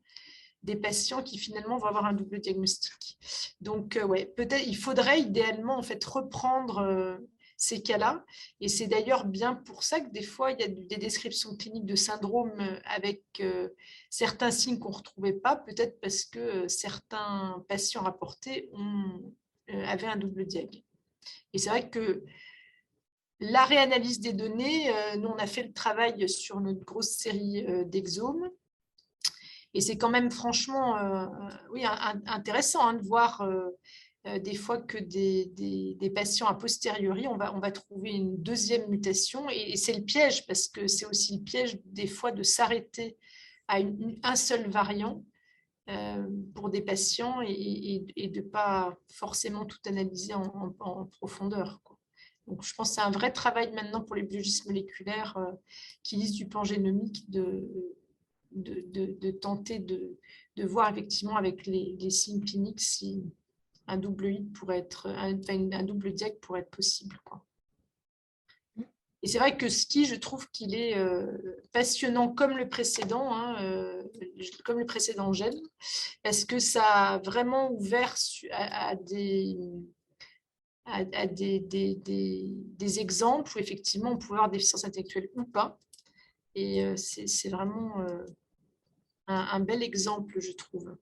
des patients qui finalement vont avoir un double diagnostic. Donc ouais, peut-être il faudrait idéalement en fait reprendre ces cas-là. Et c'est d'ailleurs bien pour ça que des fois, il y a des descriptions cliniques de syndrome avec certains signes qu'on ne retrouvait pas, peut-être parce que certains patients rapportés avaient un double diag. Et c'est vrai que la réanalyse des données, nous, on a fait le travail sur notre grosse série d'exomes. Et c'est quand même franchement oui, intéressant de voir des fois que des patients a posteriori, on va trouver une deuxième mutation. Et c'est le piège, parce que c'est aussi le piège des fois de s'arrêter à un seul variant pour des patients et de ne pas forcément tout analyser en profondeur, quoi. Donc, je pense que c'est un vrai travail maintenant pour les biologistes moléculaires qui lisent du pangénomique de tenter de voir effectivement avec les signes cliniques si un double hit pourrait être, un double diag pourrait être possible, quoi. Et c'est vrai que ski, je trouve qu'il est passionnant comme le précédent, comme le précédent gène, parce que ça a vraiment ouvert à des exemples où effectivement on pouvait avoir des déficiences intellectuelles ou pas. Et c'est vraiment un bel exemple, je trouve.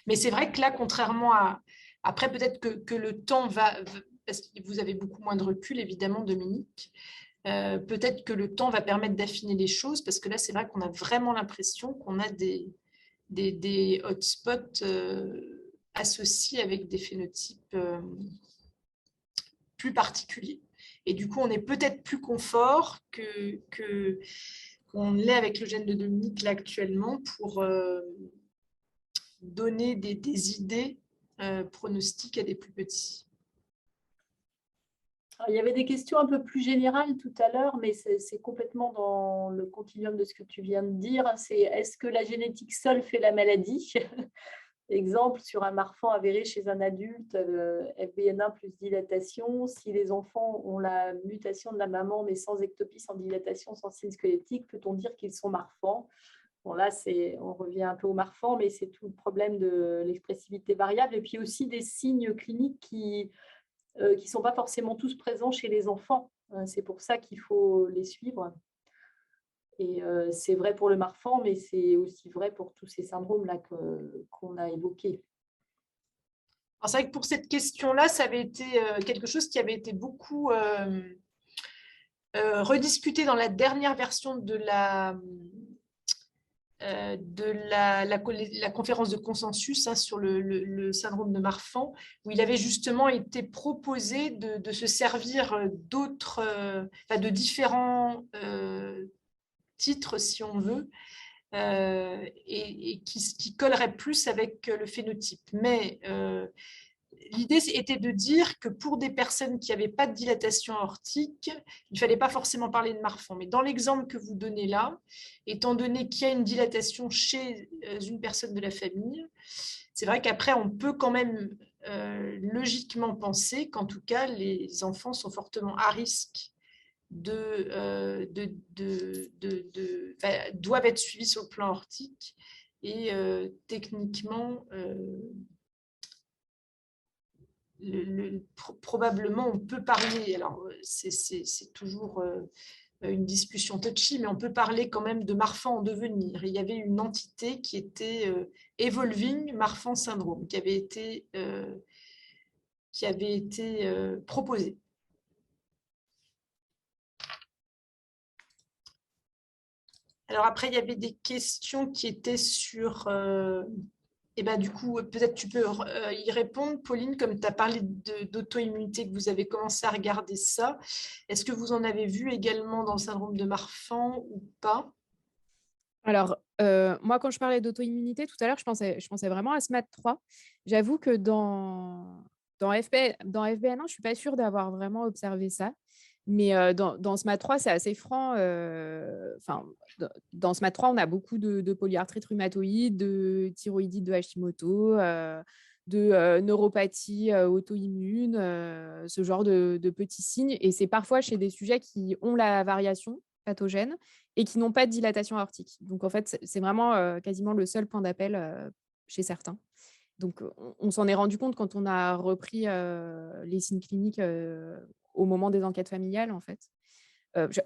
Mais c'est vrai que là, contrairement à... Après, peut-être que le temps va... Parce que vous avez beaucoup moins de recul, évidemment, Dominique. Peut-être que le temps va permettre d'affiner les choses, parce que là, c'est vrai qu'on a vraiment l'impression qu'on a des hotspots associés avec des phénotypes plus particuliers. Et du coup, on est peut-être plus confort qu'on l'est avec le gène de Dominique là actuellement pour donner des idées pronostiques à des plus petits. Alors, il y avait des questions un peu plus générales tout à l'heure, mais c'est complètement dans le continuum de ce que tu viens de dire. C'est est-ce que la génétique seule fait la maladie? Exemple, sur un marfan avéré chez un adulte, FBN1 plus dilatation, si les enfants ont la mutation de la maman mais sans ectopie, sans dilatation, sans signe squelettique, peut-on dire qu'ils sont marfans? Bon, là, on revient un peu au marfan, mais c'est tout le problème de l'expressivité variable et puis aussi des signes cliniques qui ne sont pas forcément tous présents chez les enfants. C'est pour ça qu'il faut les suivre. Et c'est vrai pour le marfan, mais c'est aussi vrai pour tous ces syndromes-là qu'on a évoqués. C'est vrai que pour cette question-là, ça avait été quelque chose qui avait été beaucoup rediscuté dans la dernière version de la conférence de consensus sur le syndrome de Marfan, où il avait justement été proposé de se servir de différents titres, si on veut, et qui collerait plus avec le phénotype. Mais l'idée était de dire que pour des personnes qui n'avaient pas de dilatation aortique, il ne fallait pas forcément parler de Marfan. Mais dans l'exemple que vous donnez là, étant donné qu'il y a une dilatation chez une personne de la famille, c'est vrai qu'après, on peut quand même logiquement penser qu'en tout cas, les enfants sont fortement à risque doivent être suivis sur le plan aortique et techniquement probablement on peut parler, alors c'est toujours une discussion touchy, mais on peut parler quand même de Marfan en devenir. Il y avait une entité qui était Evolving Marfan Syndrome qui avait été proposée. Alors après, il y avait des questions qui étaient sur... et ben, du coup, peut-être tu peux y répondre, Pauline, comme tu as parlé d'auto-immunité, que vous avez commencé à regarder ça. Est-ce que vous en avez vu également dans le syndrome de Marfan ou pas? Alors, moi, quand je parlais d'auto-immunité, tout à l'heure, je pensais vraiment à SMAD3. J'avoue que dans FBN1, je ne suis pas sûre d'avoir vraiment observé ça. Mais dans SMAD3, c'est assez franc. Dans SMAD3, on a beaucoup de polyarthrite rhumatoïde, de thyroïdite de Hashimoto, de neuropathie auto-immune, ce genre de petits signes. Et c'est parfois chez des sujets qui ont la variation pathogène et qui n'ont pas de dilatation aortique. Donc, en fait, c'est vraiment quasiment le seul point d'appel chez certains. Donc, on s'en est rendu compte quand on a repris les signes cliniques au moment des enquêtes familiales, en fait.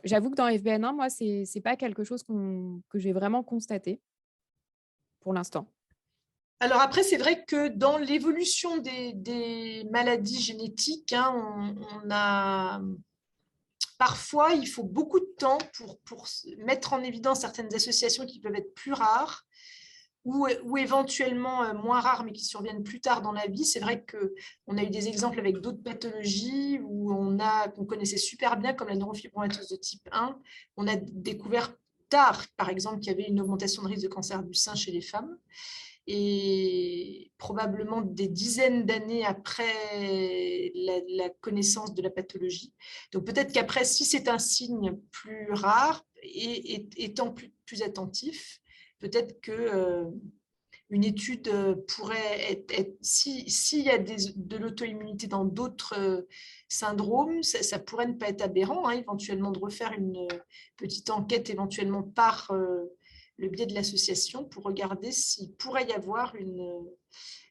J'avoue que dans FBN1, moi, c'est pas quelque chose que j'ai vraiment constaté pour l'instant. Alors après, c'est vrai que dans l'évolution des maladies génétiques, hein, on a parfois, il faut beaucoup de temps pour mettre en évidence certaines associations qui peuvent être plus rares ou éventuellement moins rares, mais qui surviennent plus tard dans la vie. C'est vrai qu'on a eu des exemples avec d'autres pathologies qu'on connaissait super bien, comme la neurofibromatose de type 1. On a découvert tard, par exemple, qu'il y avait une augmentation de risque de cancer du sein chez les femmes. Et probablement des dizaines d'années après la connaissance de la pathologie. Donc peut-être qu'après, si c'est un signe plus rare et étant plus attentif, peut-être que une étude pourrait être s'il y a de l'auto-immunité dans d'autres syndromes, ça pourrait ne pas être aberrant, hein, éventuellement de refaire une petite enquête éventuellement par le biais de l'association pour regarder s'il pourrait y avoir une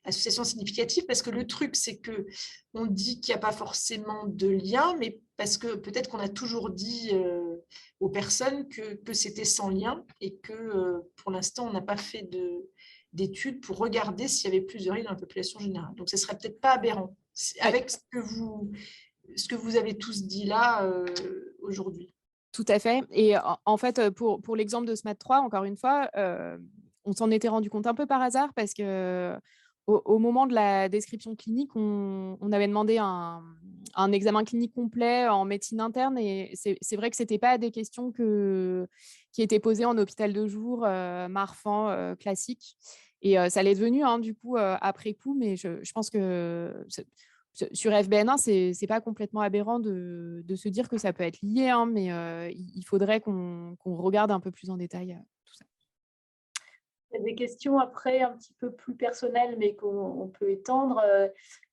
association significative, parce que le truc, c'est que on dit qu'il n'y a pas forcément de lien, mais parce que peut-être qu'on a toujours dit aux personnes que c'était sans lien et que pour l'instant, on n'a pas fait d'études pour regarder s'il y avait plus de risques dans la population générale. Donc, ce ne serait peut-être pas aberrant avec ce que vous avez tous dit là aujourd'hui. Tout à fait. Et en fait, pour l'exemple de SMAD3, encore une fois, on s'en était rendu compte un peu par hasard parce que au moment de la description clinique, on avait demandé un examen clinique complet en médecine interne et c'est vrai que ce n'était pas des questions qui étaient posées en hôpital de jour, Marfan classique. Et ça l'est devenu, hein, du coup, après coup, mais je pense que sur FBN1, c'est pas complètement aberrant de se dire que ça peut être lié, hein, mais il faudrait qu'on regarde un peu plus en détail tout ça. Il y a des questions après un petit peu plus personnelles, mais qu'on peut étendre.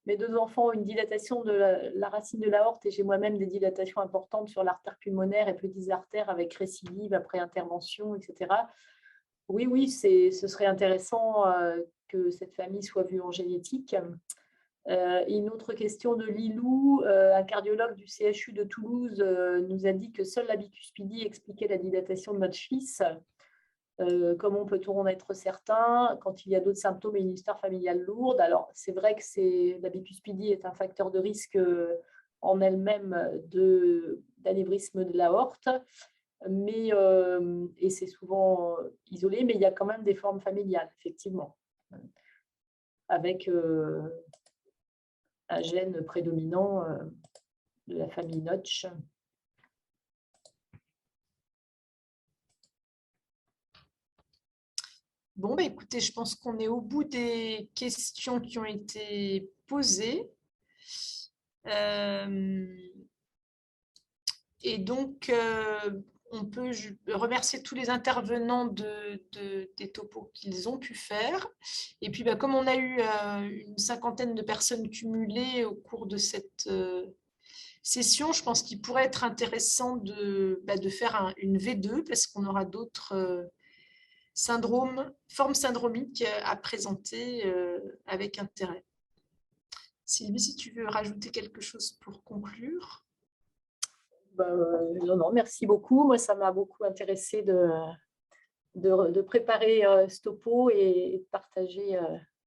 Mes 2 enfants ont une dilatation de la racine de l'aorte et j'ai moi-même des dilatations importantes sur l'artère pulmonaire et petites artères avec récidive après intervention, etc. Oui, ce serait intéressant que cette famille soit vue en génétique. Une autre question de Lilou, un cardiologue du CHU de Toulouse nous a dit que seule la bicuspidie expliquait la dilatation de notre fils. Comment peut-on en être certain quand il y a d'autres symptômes et une histoire familiale lourde? Alors, c'est vrai que la bicuspidie est un facteur de risque en elle-même d'anévrisme de l'aorte, et c'est souvent isolé, mais il y a quand même des formes familiales, effectivement, avec un gène prédominant de la famille Notch. Bon, bah, écoutez, je pense qu'on est au bout des questions qui ont été posées. Et donc, on peut remercier tous les intervenants des topos qu'ils ont pu faire. Et puis, bah, comme on a eu une 50aine de personnes cumulées au cours de cette session, je pense qu'il pourrait être intéressant de faire une V2 parce qu'on aura d'autres formes syndromiques à présenter avec intérêt. Sylvie, si tu veux rajouter quelque chose pour conclure. Non, merci beaucoup. Moi, ça m'a beaucoup intéressée de préparer ce topo et de partager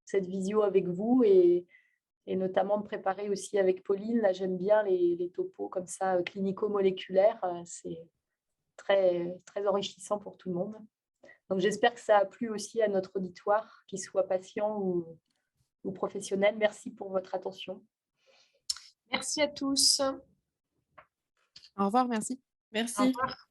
cette visio avec vous et notamment de préparer aussi avec Pauline. Là, j'aime bien les topos comme ça, clinico-moléculaires. C'est très, très enrichissant pour tout le monde. Donc, j'espère que ça a plu aussi à notre auditoire, qu'il soit patient ou professionnel. Merci pour votre attention. Merci à tous. Au revoir, merci. Merci. Au revoir.